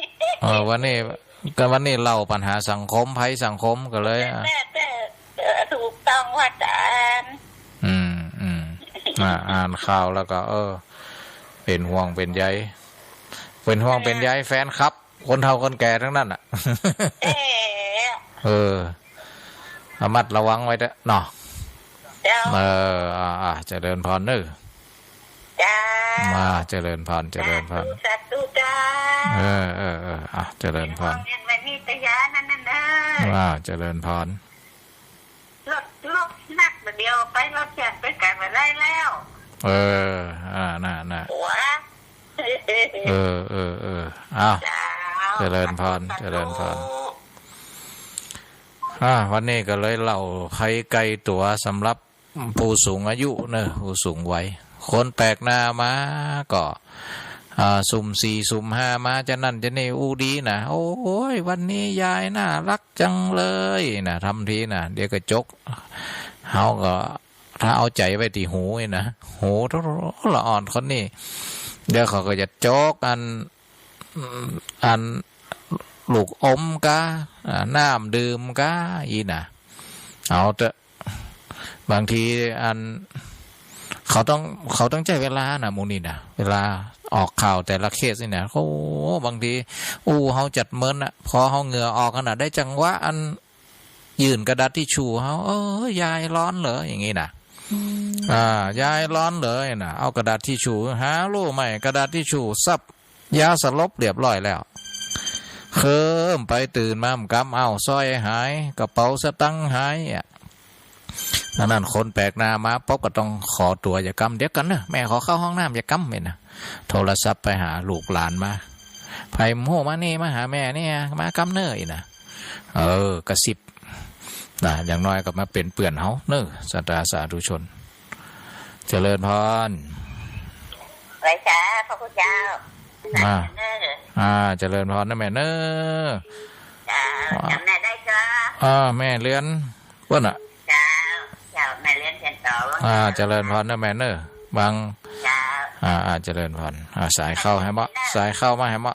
วันนี้เล่าปัญหาสังคมภัยสังคมก็เลยถูกต้องว่าจารย์อ่านข่าวแล้วก็เป็นห่วงเป็นใยแฟนครับคนเฒ่าคนแก่ทั้งนั้นอ่ะระมัดระวังไว้เด้อเนาะเจริญพรเด้อมาเจริญพรสาธุจ้าเจริญพรมันมีตยานั่นเจริญพรรถนักเดียวไปรถแข่งไปกันมาได้แล้วน่ะเจริญพรวันนี้ก็เลยเล่าภัยไกลตัวสำหรับผู้สูงอายุเนอะผู้สูงวัยคนแปลกหน้ามาก็สุ่ม4สุ่ม5มาจะนั่นจะนี่ดีนะโอ้ยวันนี้ยายน่ารักจังเลยนะทำทีนะเดี๋ยวก็จกเฮาก็ถ้าเอาใจไว้ที่หูนะหูละอ่อนคนนี้เดี๋ยวเขาก็จะจกอันลูกอมกะน้ำดื่มกะอีน่ะเอาเถอะบางทีเขาต้องใช้เวลานะมูนี่นะเวลาออกข่าวแต่ละเคสนี่นะบางทีเฮาจัดเมินอ่ะพอเฮาเหงื่อออกขนาดได้จังหวะยืนกระดาษที่ชูเฮายายร้อนเหรออย่างงี้นะยายร้อนเลยนะเอากระดาษที่ชูหารู้ไหมกระดาษที่ชูซับยาสลบเรียบร้อยแล้วเคิมไปตื่นมากำเอาสร้อยหายกระเป๋าสตังค์หายนั่นคนแปลกหน้ามาป๊อบก็ต้องขอตัวอย่ากำเดี๋ยวกันเนอะแม่ขอเข้าห้องน้ำอย่ากำเลยนะโทรศัพท์ไปหาลูกหลานมาไผ่โมมานี่มาหาแม่เนี่ยมากำเนยนะกระซิบอย่างน้อยก็มาเป็นเปื่อนเขาเนอะศรัทธาสาธุชนเจริญพรไว้จ้าพระพุทธเจ้าเจริญพรนะแม่เนอะจำแม่ได้จ้าแม่เลี้ยนว่าน่ะแม่เลี้ยนเทียนต่อเจริญพรนะแม่เนอะบางเจริญพรสายเข้าให้บ่สายเข้ามาให้บ่9 4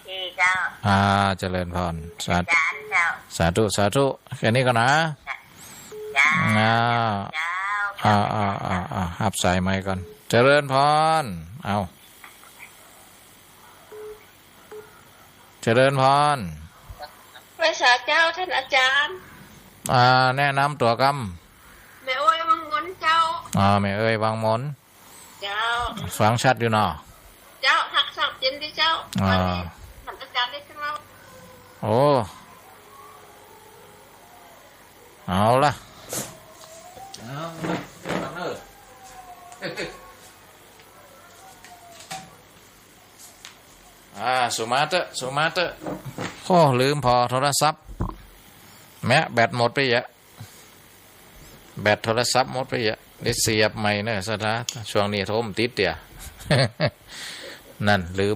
4เจ้า เจริญพรสาธุ จานเจ้า สาธุสาธุแค่นี้ก่อนนะ เจ้า อ่า เจ้า หับสายไม้ก่อนเจริญพรเอาเจริญพร พระสาเจ้าท่านอาจารย์ แนะนำตัวก แม่โอ้ยวังงนเจ้า แม่เอ้ยวางมน เจ้า ฟังชัดอยู่เนาะ เจ้าทักษะเย็นดีเจ้า อ่า วันนี้ท่านอาจารย์ได้ขึ้นเรา โอ้เอาละสุมาเตอโอ้ลืมพอโทรศัพท์แม้แบตหมดไปเยอะแบตโทรศัพท์หมดไปเยอะได้เสียบใหม่เนอะสตาร์ทช่วงนี้โทรมติดเดีย นั่นลืม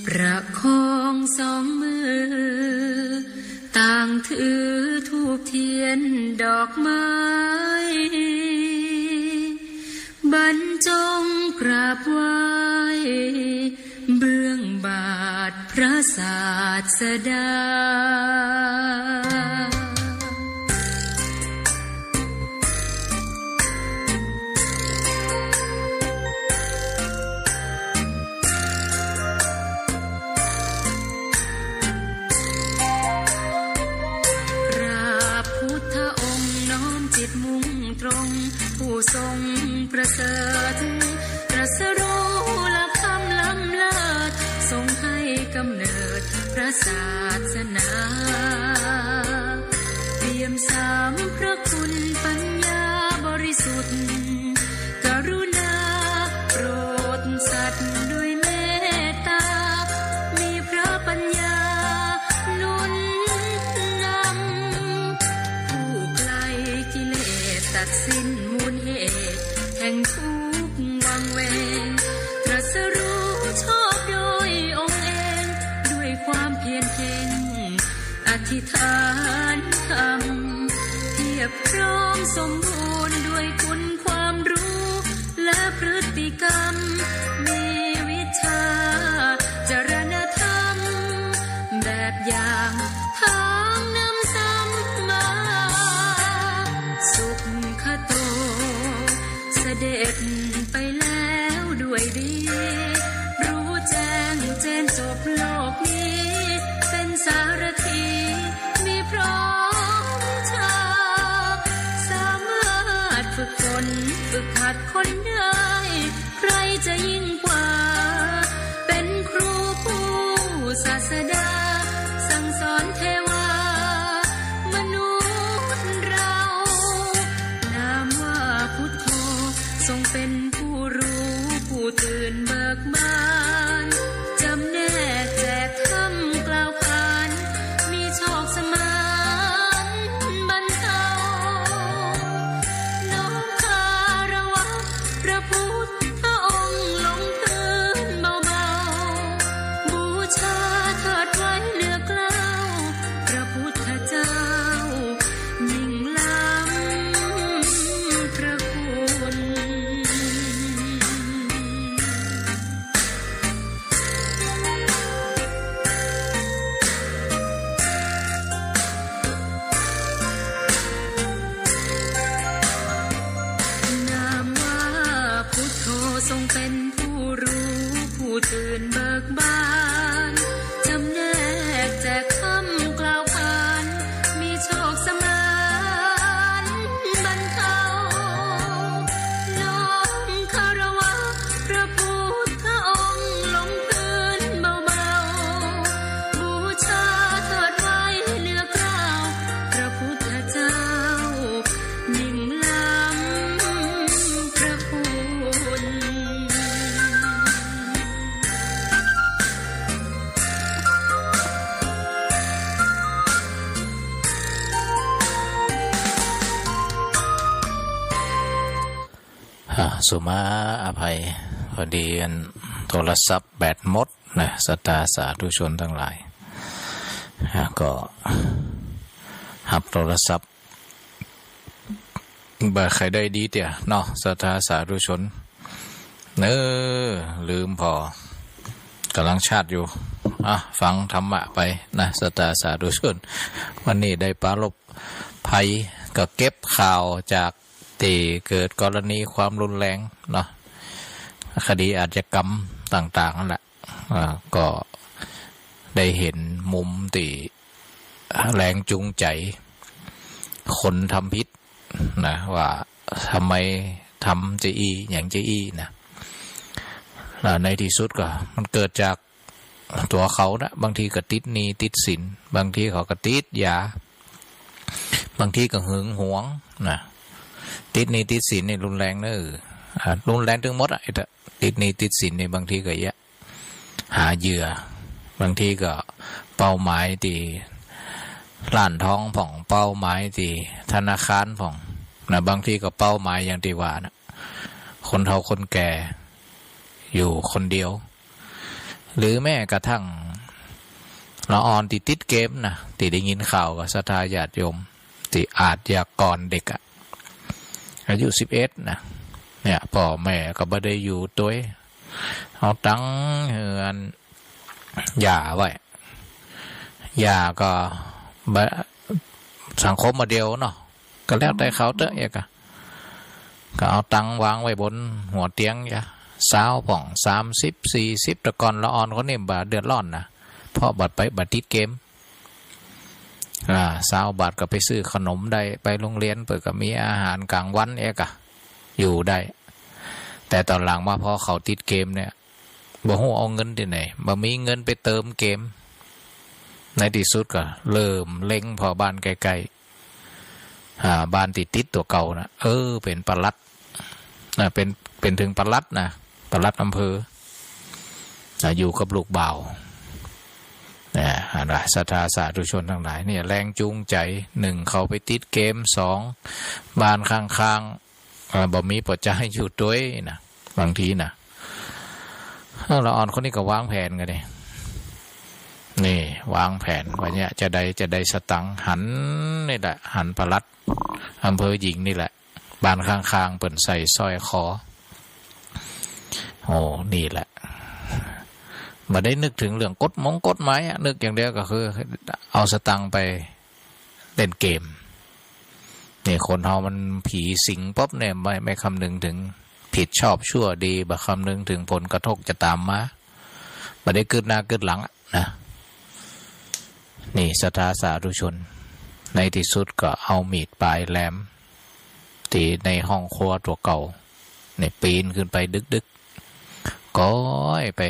ประคองสองมือต่างถือธูปเทียนดอกไม้บรรจงกราบไหว้เบื้องบาทพระศาสดา กำเนิดพระศาสนาเปี่ยมสามพระคุณปัญญาบริสุทธิ์กรุณาโปรดสัตว์ด้วยเมตตามีพระปัญญาหนุนนำผู้ไกลกิเลสตัดสิ้นมูลเหตุแห่งทุกข์วังเวงตรัสรู้ชอบโดยองค์เองด้วยความเพียรเพ่งอธิษฐานธรรมเพียบพร้อมสมบูรณ์ด้วยคุณความรู้และพฤติกรรมมีวิชาจรณธรรมแบบอย่างทางนำสัมมาสุขโตเสด็จไปแล้วด้วยดีรู้แจ้งเจนจบโลกนี้เป็นสารถีมีพร้อมชาสามารถฝึกฝนฝึกหัดคนได้ใครจะยิ่งกว่าเป็นครูผู้ศาสดาสั่งสอนเทวามนุษย์เรานามว่าพุทโธทรงเป็นผู้รู้ผู้ตื่นเบิกบานจำแนกแจกธรรมกล่าวขานมีโชคสมานบรรเทาน้อมคารวะพระพุทธองค์ลงพื้นเบาๆบูชาเถิดไว้เหนือกล้าวพระพุทธเจ้ายิ่งล้ำพระคุณ นามว่าพุทโธทรงเป็นผู้รู้ผู้ตื่นเบิกบานจำแนกแจกคำกล่าวขานมีโชคสมานบรรเทาน้อมคารวะพระพุทธองค์ลงพื้นเบาๆบูชาเถิดไว้เหนือกล้าวพระพุทธเจ้ายิ่งล้ำพระคุณ สุมาอภัยพอดีโทรศัพท์แบตหมดนะศรัทธาสาธุชนทั้งหลายก็หับโทรศัพท์บ่ใครได้ดีเตี่ยเนาะศรัทธาสาธุชนลืมพอกำลังชาติอยู่ฟังธรรมะไปนะศรัทธาสาธุชนวันนี้ได้ปรารภภัยก็เก็บข่าวจากที่เกิดกรณีความรุนแรงเนาะคดีอาชญากรรมต่างๆนั่นแหละก็ได้เห็นมุมที่แรงจูงใจคนทำผิดนะว่าทำไมทำจะอย่างจะนะในที่สุดก็มันเกิดจากตัวเขานะบางทีก็ติดหนี้ติดสินบางทีเขาก็ติดยาบางทีก็หึงหวงนะติดหนี้ติดสินนี่รุนแรงนะรุนแรงถึงหมดอ่ะติดหนี้ติดสินนี่บางทีก็หาเหยื่อบางทีก็เป้าหมายที่ร้านทองผ่องเป้าหมายที่ธนาคารผ่องนะบางทีก็เป้าหมายอย่างที่ว่านะคนเฒ่าคนแก่อยู่คนเดียวหรือแม้กระทั่งละอ่อนติดเกมนะที่ได้ยินข่าวกับศรัทธาญาติโยมที่อาชญากรเด็กอายุ11นะเนี่ยพ่อแม่ก็บ่ได้อยู่ตัวเอาตังเฮือนย่าไว้ย่าก็สังคมมาเดียวเนาะก็แล้วแต่เขาเตอะก็เอาตังวางไว้บนหัวเตียง20ผ่อง30 40ตะกอนละอ่อนคนนี้บ่เดือดร้อนนะเพราะบัดติดเกม20 บาทก็ไปซื้อขนมได้ไปโรงเรียนเปิดก็มีอาหารกลางวันอยู่ได้แต่ตอนหลังมาพอเขาติดเกมเนี่ย บ่ฮู้เอาเงินที่ไหนบ่มีเงินไปเติมเกมในที่สุดก็เริ่มเล็งพอบ้านใกล้ๆบ้านติดตัวเก่านะเป็นปลัดนะเป็นถึงปลัดนะปลัดอำเภออยู่กับลูกบ่าวนะศรัทธาสาธุชนทั้งหลายเนี่ยแรงจูงใจ1เขาไปติดเกม2บ้านข้างๆบ่มีปัจจัยอยู่ด้วยนะบางทีนะเราอ่อนคนนี้ก็วางแผนกันเลยนี่วางแผนว่าเนี่ยจะได้สตังค์หันนี่แหละหันปลัดอำเภอหญิงนี่แหละบ้านข้างๆเปิ่นใส่สร้อยคอโอ้นี่แหละมาได้นึกถึงเรื่องกฎหมายนึกอย่างเดียวก็คือเอาสตังค์ไปเล่นเกมนี่คนเฮามันผีสิงป๊บเนี่ยไม่คำนึงถึงผิดชอบชั่วดีบ่คำนึงถึงผลกระทบจะตามมาบ่ได้เกิดหน้าเกิดหลังนะนี่ศรัทธาสาธุชนในที่สุดก็เอามีดปลายแหลมที่ในห้องครัวตัวเก่าเนี่ยปีนขึ้นไปดึกก้อยไป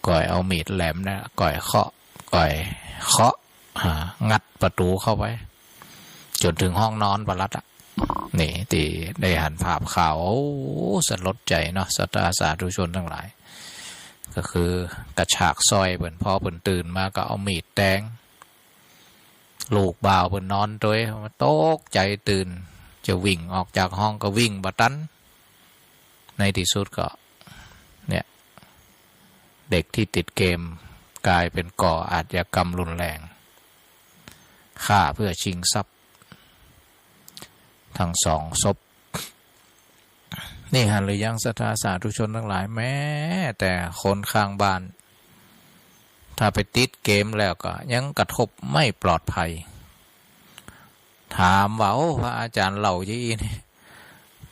ก่อยเอามีดแหลมนะก่อยเคาะงัดประตูเข้าไปจนถึงห้องนอนปลัดนี่ที่ได้หันภาพข่าวโอ้สลดใจเนาะศรัทธาสาธุชนทั้งหลายก็คือกระชากซอยเปิ่นพอเปิ่นตื่นมาก็เอามีดแทงลูกบ่าวเปิ่นนอนตัวตกใจตื่นจะวิ่งออกจากห้องก็วิ่งบ่ทันในที่สุดก็เนี่ยเด็กที่ติดเกมกลายเป็นก่ออาชญากรรมรุนแรงฆ่าเพื่อชิงทรัพย์ทั้ง2ศพนี่หันหรือยังศรัทธาสาธุชนทั้งหลายแม้แต่คนข้างบ้านถ้าไปติดเกมแล้วก็ยังกระทบไม่ปลอดภัยถามว่าโอ้พระอาจารย์เหล่ายี่นี่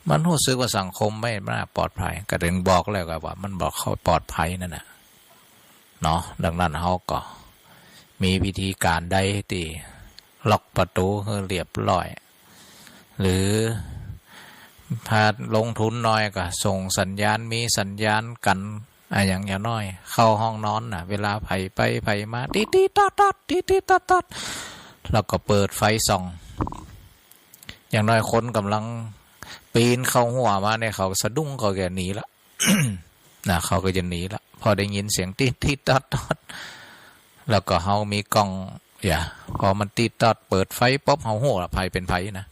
มันรู้สึกว่าสังคมไม่น่าปลอดภัยก็ถึงบอกแล้วว่ามันบอกเขาปลอดภัยนั่นน่ะเนาะดังนั้นเขาก็มีวิธีการใดที่ล็อกประตูให้เรียบร้อยหรือพาลงทุนน้อยก็ส่งสัญญาณมีสัญญาณกันอย่างน้อยเข้าห้องนอนน่ะเวลาไผไปไผมาติตอดติตอดแล้วก็เปิดไฟส่องอย่างน้อยคนกำลังปีนเข้าหัวมาเนี่ยเขาสะดุ้งเขาแกหนีละ นะเขาก็จะหนีละพอได้ยินเสียงติตอดแล้วก็เฮามีกล้องพอมันติดตอดเปิดไฟป๊บเฮาหัวละไผเป็นไผนะ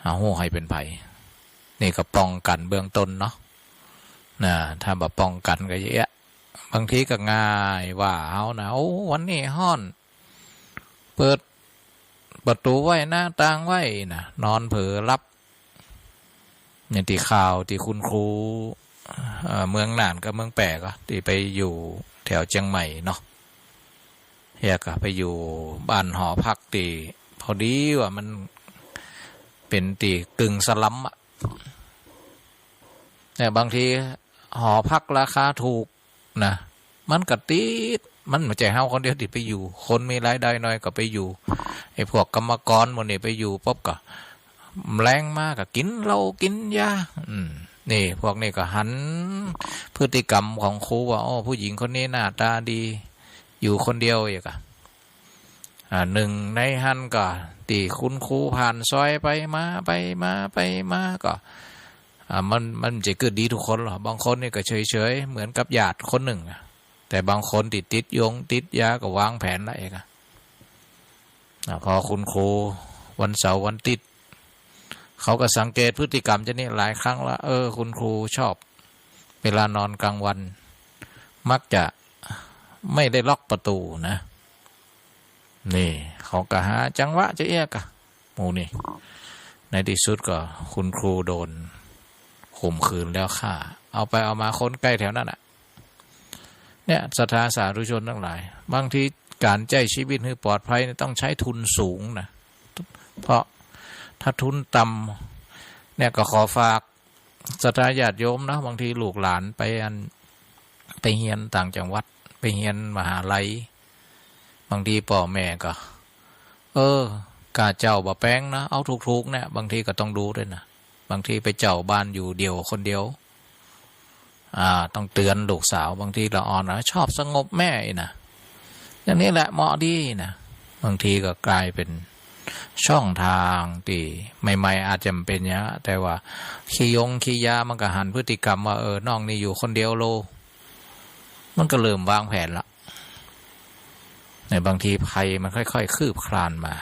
เฮาหัวให้เป็นไผนี่ก็ป้องกันเบื้องต้นเนาะนะถ้าแบบป้องกันก็เยอะบางทีก็ง่ายว่าเอานะโอ้วันนี้ห้อนเปิดประตูไว้หน้าต่างไว้นะนอนเผลอรับอย่างที่ข่าวที่คุณครูเมืองน่านกับเมืองแปะก็ที่ไปอยู่แถวเชียงใหม่เนาะเฮียก็ไปอยู่บ้านหอพักที่พอดีว่ามันเป็นที่กึ่งสลัมอ่ะแต่บางทีหอพักราคาถูกนะมันก็ติดมันไม่ใช่เฮาคนเดียวที่ไปอยู่คนมีรายได้น้อยก็ไปอยู่ไอ้พวกกรรมกรหมดนี่ไปอยู่ป๊บก็แรงมากก็กินเหล้ากินยานี่พวกนี้ก็หันพฤติกรรมของครูว่าผู้หญิงคนนี้หน้าตาดีอยู่คนเดียวอีกหนึ่งในหันก็ตีคุณครูผ่านซอยไปมาก็มันจะเกิดดีทุกคนหรอบางคนนี่ก็เฉยเหมือนกับญาติคนหนึ่งแต่บางคนติดยาก็วางแผนละเองพอคุณครูวันเสาร์วันติดเขาก็สังเกตพฤติกรรมจะนี่หลายครั้งละคุณครูชอบเวลานอนกลางวันมักจะไม่ได้ล็อกประตูนะนี่เขาก็หาจังหวะจะเอี้ยกะหมูนี่ในที่สุดก็คุณครูโดนข่มขืนแล้วฆ่าเอาไปเอามาคนใกล้แถวนั้นเนี่ยศรัทธาสาธุชนทั้งหลายบางทีการใช้ชีวิตให้ปลอดภัยต้องใช้ทุนสูงนะเพราะถ้าทุนต่ำเนี่ยก็ขอฝากศรัทธาญาติโยมนะบางทีลูกหลานไปเรียนต่างจังหวัดไปเรียนมหาลัยบางทีพ่อแม่ก็กาเจ้าบ่แป้งนะเอาถูกๆเนี่ยบางทีก็ต้องดูด้วยนะบางทีไปเจ้าบ้านอยู่เดียวคนเดียว ต้องเตือนลูกสาวบางทีละอ่อนนะชอบสงบแม่นะอย่างนี้แหละเหมาะดีนะบางทีก็กลายเป็นช่องทางที่ใหม่ๆอาจจะเป็นเนี้ยแต่ว่าขี้ยามันก็หันพฤติกรรมว่าน้องนี่อยู่คนเดียวโลมันก็เริ่มวางแผนละในบางทีภัยมันค่อยๆคืบคลานมา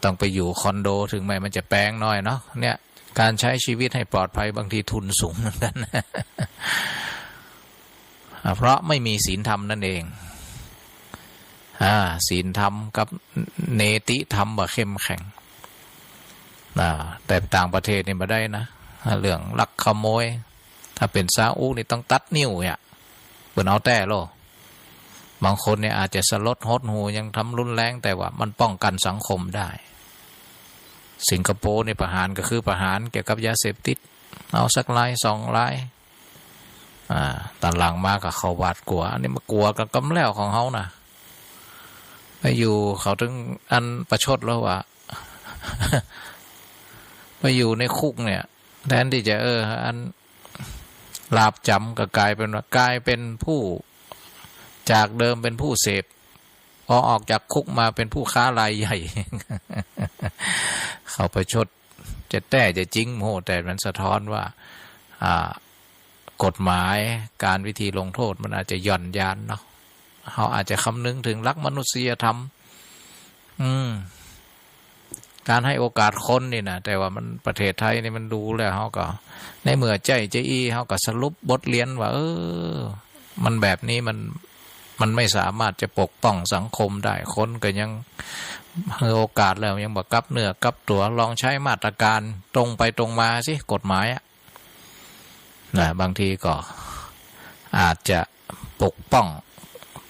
ต้องไปอยู่คอนโดถึงแม้มันจะแพงน้อยเนาะเนี่ยการใช้ชีวิตให้ปลอดภัยบางทีทุนสูงเหมือนกันเพราะไม่มีศีลธรรมนั่นเองศีลธรรมกับเนติธรรมบ่เข้มแข็งแต่ต่างประเทศนี่มาได้นะเรื่องลักขโมยถ้าเป็นซาอุนี่ต้องตัดนิ้วเนี่ยเปิดเอาแต่โลบางคนเนี่ยอาจจะสลดหดหูยังทำรุนแรงแต่ว่ามันป้องกันสังคมได้สิงคโปร์เนี่ยประหารก็คือประหารเกี่ยวกับยาเสพติดเอาสักราย2 รายตอนหลังมากับเขาหวาดกลัวอันนี้มากลัวกับกำแล้วของเขานะไปอยู่เขาถึงอันประชดแล้วว่า ไปอยู่ในคุกเนี่ยแทนที่จะอันลาบจำก็กลายเป็นผู้จากเดิมเป็นผู้เสพพอออกจากคุกมาเป็นผู้ค้ารายใหญ่ เขาประชดจะแต่จะจริงโหแต่มันสะท้อนว่ากฎหมายการวิธีลงโทษมันอาจจะหย่อนยานเนาะเขาอาจจะคำนึงถึงหลักมนุษยธรรมการให้โอกาสคนนี่นะแต่ว่ามันประเทศไทยนี่มันดูแล้วเขาก็ในเมื่อใจเขาก็สรุปบทเรียนว่ามันแบบนี้มันไม่สามารถจะปกป้องสังคมได้คนก็ยังให้โอกาสแล้วยังบอกกับเนื้อกับตัวลองใช้มาตรการตรงไปตรงมาสิกฎหมายบางทีก็อาจจะปกป้อง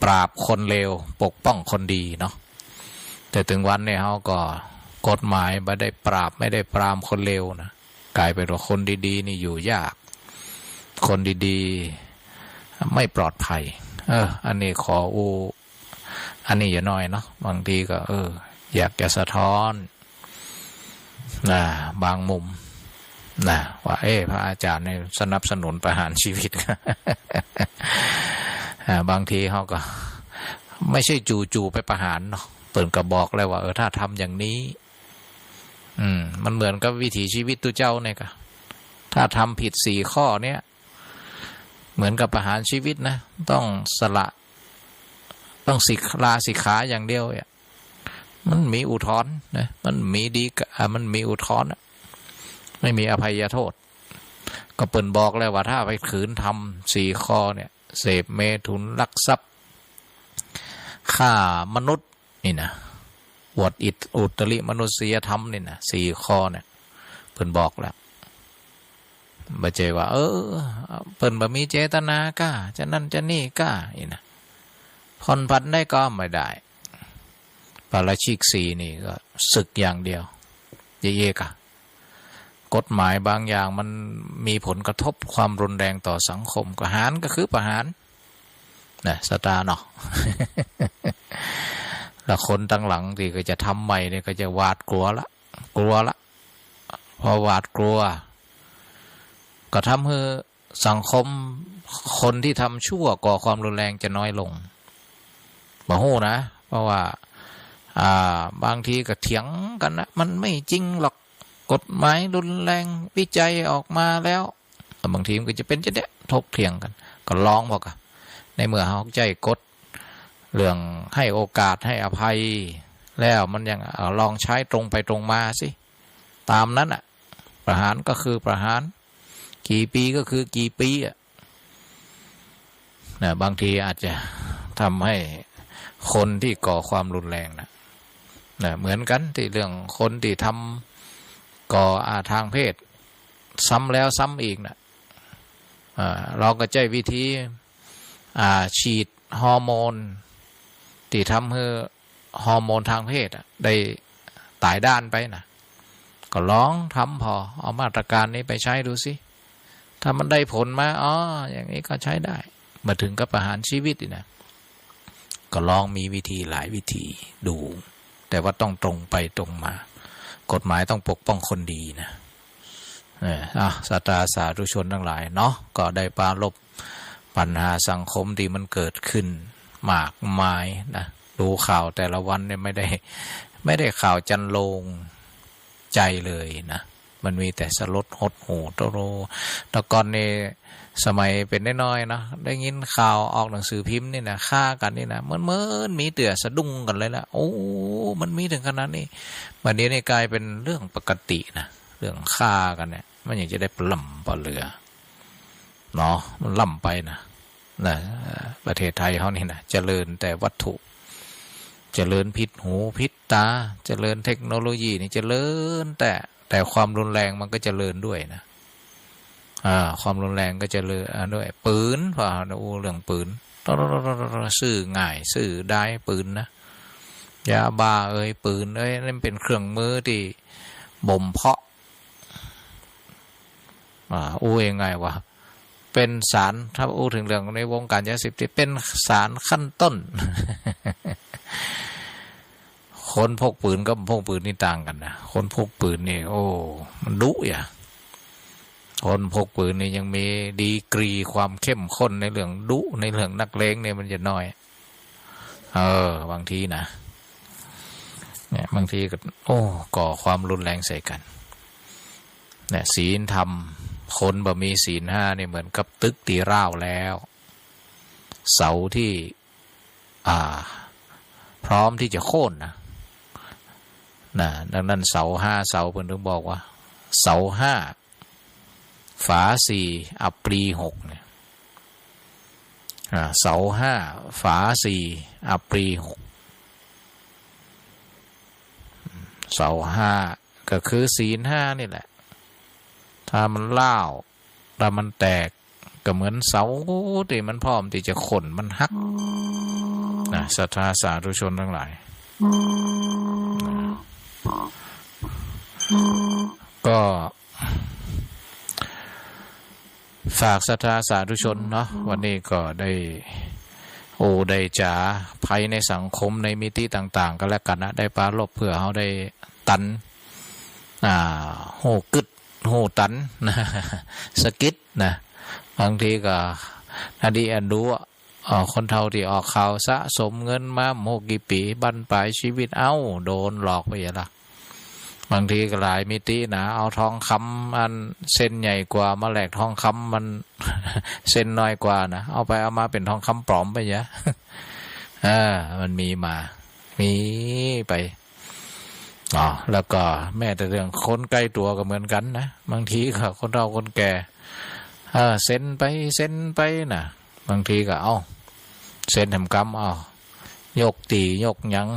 ปราบคนเลวปกป้องคนดีเนาะแต่ถึงวันนี้เขาก็กฎหมายไม่ได้ปราบไม่ได้ปรามคนเลวนะกลายเป็นว่าคนดีๆนี่อยู่ยากคนดีๆไม่ปลอดภัยอันนี้ขออันนี้อย่าน้อยเนาะบางทีก็อยากจะสะท้อนบางมุมว่าพระอาจารย์เนี่ยสนับสนุนประหารชีวิต บางทีเขาก็ไม่ใช่จู่ๆไปประหารเนาะเปิดกระบอกเลยว่าถ้าทำอย่างนี้มันเหมือนกับวิถีชีวิตตัวเจ้าเนี่ยก็ถ้าทำผิด4 ข้อเนี้ยเหมือนกับประหารชีวิตนะต้องสละต้องลาสิกขาอย่างเดียวมันมีอุทธรณ์นะมันมีมันมีอุทธรณ์ไม่มีอภัยโทษก็เปิ่นบอกเลยว่าถ้าไปขืนทำ4 ข้อเนี่ยเสพเมถุนลักทรัพย์ฆ่ามนุษย์นี่นะอวดอุตริมนุษยธรรมนี่นะ4 ข้อเนี่ยเปิ่นบอกแล้วบ่ใจว่าเปิ่นบ่มีเจตนาก้าจะนั่นจะนี่ก้านี่นะผ่อนผันได้ก็ไม่ได้ปาราชิก4นี่ก็ศึกอย่างเดียวเย่ๆกะกฎหมายบางอย่างมันมีผลกระทบความรุนแรงต่อสังคมประหารก็คือประหารนะสตาร์เนาะ แล้วคนตั้งหลังที่ก็จะทำใหม่เนี่ยก็จะหวาดกลัวละพอหวาดกลัวก็ทำให้สังคมคนที่ทำชั่วก่อความรุนแรงจะน้อยลงบ่ฮู้นะเพราะว่าบางทีก็เถียงกันนะมันไม่จริงหรอกกฎหมายรุนแรงวิจัยออกมาแล้วบางทีมันก็จะเป็นจะเนี่ยถกเถียงกันก็ร้องบอกอะในเมื่อเขาใจกฎเรื่องให้โอกาสให้อภัยแล้วมันยังลองใช้ตรงไปตรงมาสิตามนั้นอะประหารก็คือประหารกี่ปีก็คือกี่ปีอะบางทีอาจจะทำให้คนที่ก่อความรุนแรงนะเหมือนกันที่เรื่องคนที่ทำก่อทางเพศซ้ำแล้วซ้ำอีกนะเราก็ใช้วิธีฉีดฮอร์โมนที่ทำให้ฮอร์โมนทางเพศได้ตายด้านไปนะก็ลองทำพอเอามาตรการนี้ไปใช้ดูสิถ้ามันได้ผลมาอย่างนี้ก็ใช้ได้มาถึงกับประหารชีวิตนะก็ลองมีวิธีหลายวิธีดูแต่ว่าต้องตรงไปตรงมากฎหมายต้องปกป้องคนดีนะ ศรัทธาสาธุชนทั้งหลายเนาะก็ได้ปรารภปัญหาสังคมที่มันเกิดขึ้นมากมายนะดูข่าวแต่ละวันเนี่ยไม่ได้ข่าวจันโลงใจเลยนะมันมีแต่สลดหดหู่โตแต่ก่อนนี่สมัยเป็นน้อยๆนะได้ยินข่าวออกหนังสือพิมพ์นี่นะฆ่ากันนี่นะเหมือนมีเตือสะดุ้งกันเลยนะโอ้มันมีถึงขนาดนี้วันนี้นี่กลายเป็นเรื่องปกตินะเรื่องฆ่ากันเนี่ยมันอยากจะได้ปล่ำปลาเรือเนาะมันล่ำไปนะประเทศไทยเขานี่นะเจริญแต่วัตถุเจริญพิษหูพิษตาเจริญเทคโนโลยีนี่เจริญแต่ความรุนแรงมันก็เจริญด้วยนะความรุนแรงก็เจริญด้วยปืนเรื่องปืนซื้อง่ายซื้อได้ปืนนะยาบ้าปืนนั่นเป็นเครื่องมือที่บ่มเพาะยังไงวะเป็นสารถ้าถึงเรื่องในวงการยาเสพติดเป็นสารขั้นต้น คนพกปืนกับพกปืนนี่ต่างกันนะคนพกปืนนี่มันดุอ่ะคนพกปืนนี่ยังมีดีกรีความเข้มข้นในเรื่องดุในเรื่องนักเลงเนี่ยมันจะน้อยบางทีนะเนี่ยบางทีก็ก่อความรุนแรงใส่กันเนี่ยศีลธรรมคนบ่มีศีลห้าเนี่ยเหมือนกับตึกตีร่าวแล้วเสาที่พร้อมที่จะโค่นนะดังนั้นเสาห้าเสาเพิ่นถึงบอกว่าเสาห้าฝาสี่อัปรีหกเนี่ยเสาห้าฝาสี่อัปรีหกเสาห้าก็คือศีลห้านี่แหละถ้ามันล่าวถ้ามันแตกก็เหมือนเสาที่มันพร้อมที่จะขนมันหักศรัทธาสาธุชนทั้งหลายก็ฝากศรัทธาสาธุชนเนาะวันนี้ก็ได้จ๋าภัยในสังคมในมิติต่างๆก็แล้วกันนะได้ปรารภเพื่อเขาได้ตันโหกึดโหตันนะสกิดนะบางทีก็นาดีอันดูคนเฒ่าที่ออกข่าวสะสมเงินมาโมกี่ปีบั้นปลายชีวิตโดนหลอกไปอย่างละบางทีก็หลายมิตินะเอาทองคำอันเส้นใหญ่กว่ามาแลกทองคำมันเส้นน้อยกว่านะเอามาเป็นทองคำปลอมไปยะมันมีไปแล้วก็แม้แต่เรื่องคนใกล้ตัวก็เหมือนกันนะบางทีก็คนเฒ่าคนแก่เซ็นไปนะบางทีก็เซ็นทำกรรมยกตียกยัง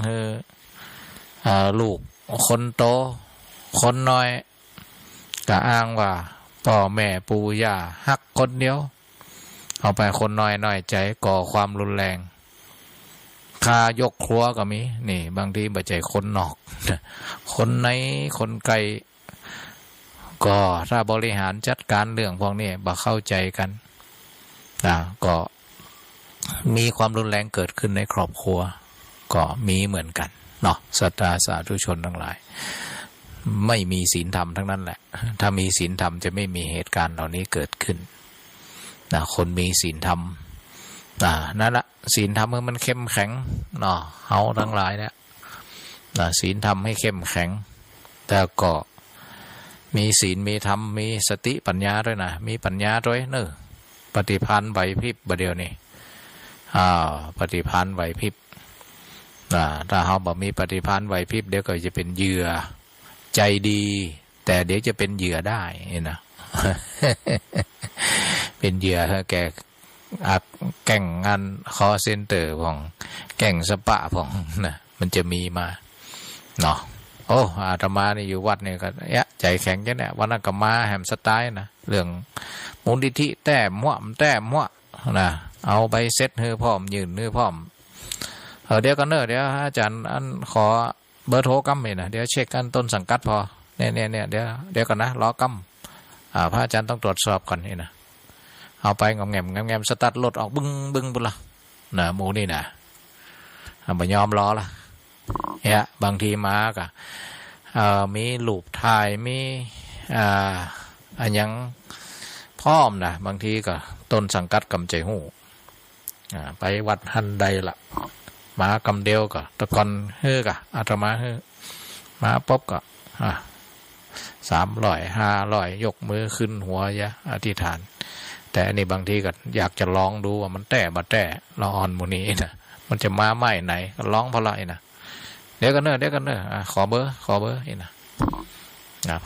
ลูกคนโตคนน้อยก็อ้างว่าพ่อแม่ปู่ย่าฮักคนเดียวเอาไปคนน้อยใจก่อความรุนแรงค่ายกครัวก็มีนี่บางทีบ่ใจคนนอกคนในคนไกลก็ถ้าบริหารจัดการเรื่องพวกนี้บ่เข้าใจกันก็มีความรุนแรงเกิดขึ้นในครอบครัวก็มีเหมือนกันเนาะศรัทธาสาธุชนทั้งหลายไม่มีศีลธรรมทั้งนั้นแหละถ้ามีศีลธรรมจะไม่มีเหตุการณ์เหล่านี้เกิดขึ้นคนมีศีลธรรมนั่นละศีลธรรมมันเข้มแข็งเนาะเฮาทั้งหลายเนี่ยศีลธรรมให้เข้มแข็งแต่ก็มีศีลมีธรรมมีสติปัญญาด้วยนะมีปัญญาด้วยปฏิภาณไหวพริบประเดี๋ยวนี้ปฏิภาณไหวพริบถ้าเฮาบ่มีปฏิภาณไหวพริบเดี๋ยวก็จะเป็นเหยื่อใจดีแต่เดี๋ยวจะเป็นเหยื่อได้นะ เป็นเหยื่อแก่แก่งงานคอเซ็นเตอร์ของแก่งสปะของนะมันจะมีมาเนาะอาตมานี่อยู่วัดนี่ก็ใจแข็งจังเนี่ยวันนั้นก็มาแฮมสไตล์นะเรื่องมูลนิธิแต้มหัวนะเอาใบเซ็ตให้พร้อมยืนให้พร้อมเดี๋ยวกันเดี๋ยวอาจารย์ขอเบอร์โทรกัมนะเดี๋ยวเช็คกันต้นสังกัดพอเนี่ยเดี๋ยวกันนะรอกัมพระอาจารย์ต้องตรวจสอบก่อนนี่นะเอาไปงอมแงมสตาร์ทรถออกบึ้งบุละนะหมูนี่นะไม่ยอมรอละบางทีมาก็มีลูกถ่ายมี อันยังพร้อมนะบางทีก็ต้นสังกัดกำใจหูไปวัดหันใดละมากำเดียวก็ตะกอนเฮ้อกะอาตมาเฮ้อมาป๊บก็300-500ยกมือขึ้นหัวยะอธิษฐานแต่อันนี้บางทีก็อยากจะลองดูว่ามันแต่บ่แต่ละอ่อนหมู่นี้นะมันจะมาไม่ไหนก็ร้องเพราะอะไรนะเดี๋ยวกันเนอะขอเบอร์นี่นะ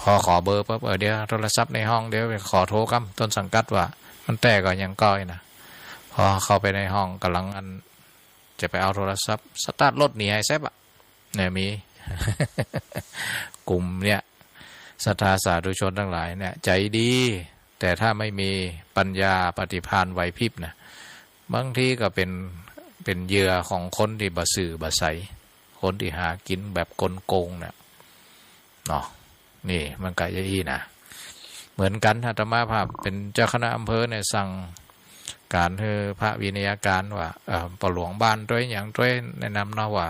พอขอเบอร์ปั๊บเดี๋ยวโทรศัพท์ในห้องเดี๋ยวไปขอโทรกำต้นสังกัดว่ามันแต่ก็ยังก้อยนะพอเข้าไปในห้องกำลังจะไปเอาโทรศัพท์สตาร์ทรถหนีไอ้แซบเนี่ยมี กลุ่มเนี่ยศรัทธาสาธุชนทั้งหลายเนี่ยใจดีแต่ถ้าไม่มีปัญญาปฏิภาณไหวพริบนะบางทีก็เป็นเหยื่อของคนที่บะสื่อบะใสคนที่หากินแบบกลโกงเนี่ยเนาะนี่มันก็อย่างนี้นะเหมือนกันอาตมาภาพเป็นเจ้าคณะอำเภอเนี่ยสั่งการให้พระวินัยการว่าปหลวงบ้านด้วยอย่างด้วยแนะนำเนาะว่า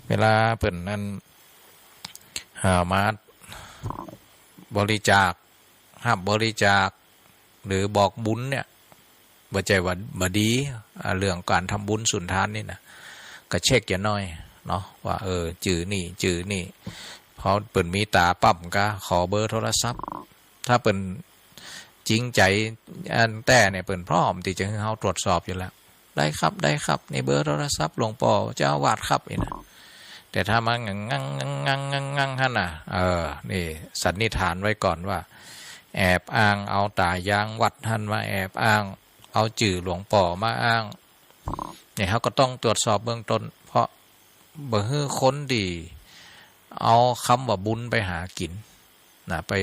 เวลาเปิ่นนั้นมาบริจาคห้ามบริจาคหรือบอกบุญเนี่ยบ่ใจว่าบ่ดีเรื่องการทำบุญสุนทานนี่นะก็เช็คอย่าน้อยเนาะว่าจื่อนี่เพราะเปิ่นมีตาปั๊มก็ขอเบอร์โทรศัพท์ถ้าเปิ่นจริงใจอันแต่เนี่ยเปิ่นพร้อมที่จะให้เฮาตรวจสอบอยู่แล้วได้ครับนี่เบอร์โทรศัพท์หลวงพ่อเจ้าอาวาสครับนี่นะแต่ถ้ามันงังหั่นน่ะนี่สันนิษฐานไว้ก่อนว่าแอบอ้างเอาตายางวัดหั่นมาแอบอ้างเอาจื่อหลวงพ่อมาอ้างเนี่ยเขาก็ต้องตรวจสอบเบื้องต้นเพราะบ่ฮื้อคนดีเอาคำว่าบุญไปหากินนะไป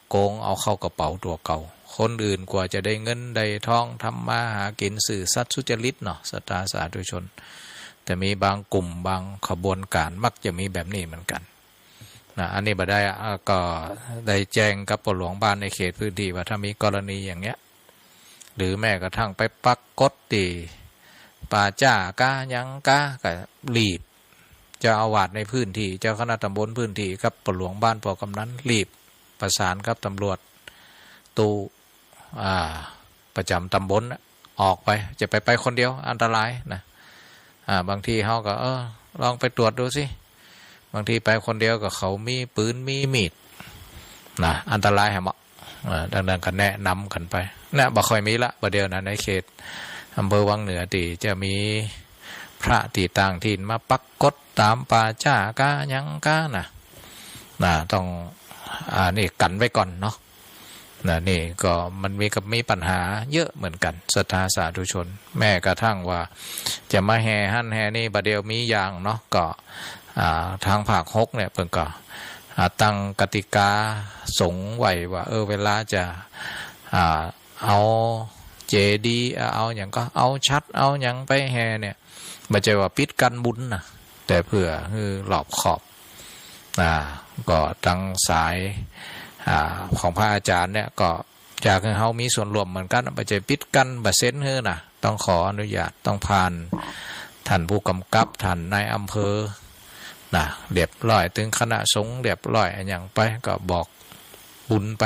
โกงเอาเข้ากระเป๋าตัวเก่าคนอื่นกว่าจะได้เงินได้ทองทำมาหากินสื่อสัตย์สุจริตเนาะศรัทธาสาธุชนแต่มีบางกลุ่มบางขบวนการมักจะมีแบบนี้เหมือนกันนะอันนี้บ่ได้ก็ได้แจ้งกับปหลวงบ้านในเขตพื้นที่ว่าถ้ามีกรณีอย่างเงี้ยหรือแม้กระทั่งไปปักกดตีป่าจ้ากายังกาก็รีบเจ้าอาวาสในพื้นที่เจ้าคณะตำบลพื้นที่กับปหลวงบ้านปกำนันรีบประสานกับตำรวจตูประจำตำบลออกไปจะไปคนเดียวอันตรายนะบางทีเขาก็ลองไปตรวจดูสิบางทีไปคนเดียวก็เขามีปืนมีมีดนะอันตรายเหรอดังๆกันแนะนำกันไปนะบ่ค่อยมีละประเดี๋ยวนะในเขตอำเภอวังเหนือตีจะมีพระตีต่างถิ่นมาปักกดตามป่าจ้ากายังกานะต้องนี่กันไว้ก่อนเนาะนี่ก็มันมีปัญหาเยอะเหมือนกันศรัทธาสาธุชนแม้กระทั่งว่าจะมาแห่หั่นแห่นี่ประเดี๋ยวมีอย่างเนาะก็ทางภาค6เนี่ยเพิ่นก็ตั้งกติกาสงฆ์ไว้ว่าเวลาจะเอาเจดีเอาอย่างก็เอาชัดเอาอย่างไปแห่เนี่ยไม่ใช่ว่าปิดกันบุญนะแต่เพื่อคือหลอบขอบก็ตั้งสายของพระอาจารย์เนี่ยก็อยากให้เขามีส่วนร่วมเหมือนกันไม่ใช่ปิดกันบะเซ็นเฮ้อนะต้องขออนุญาตต้องผ่านท่านผู้กำกับท่านนายอำเภอเรียบร้อยถึงคณะสงฆ์เรียบร้อยอย่างไปก็บอกบุญไป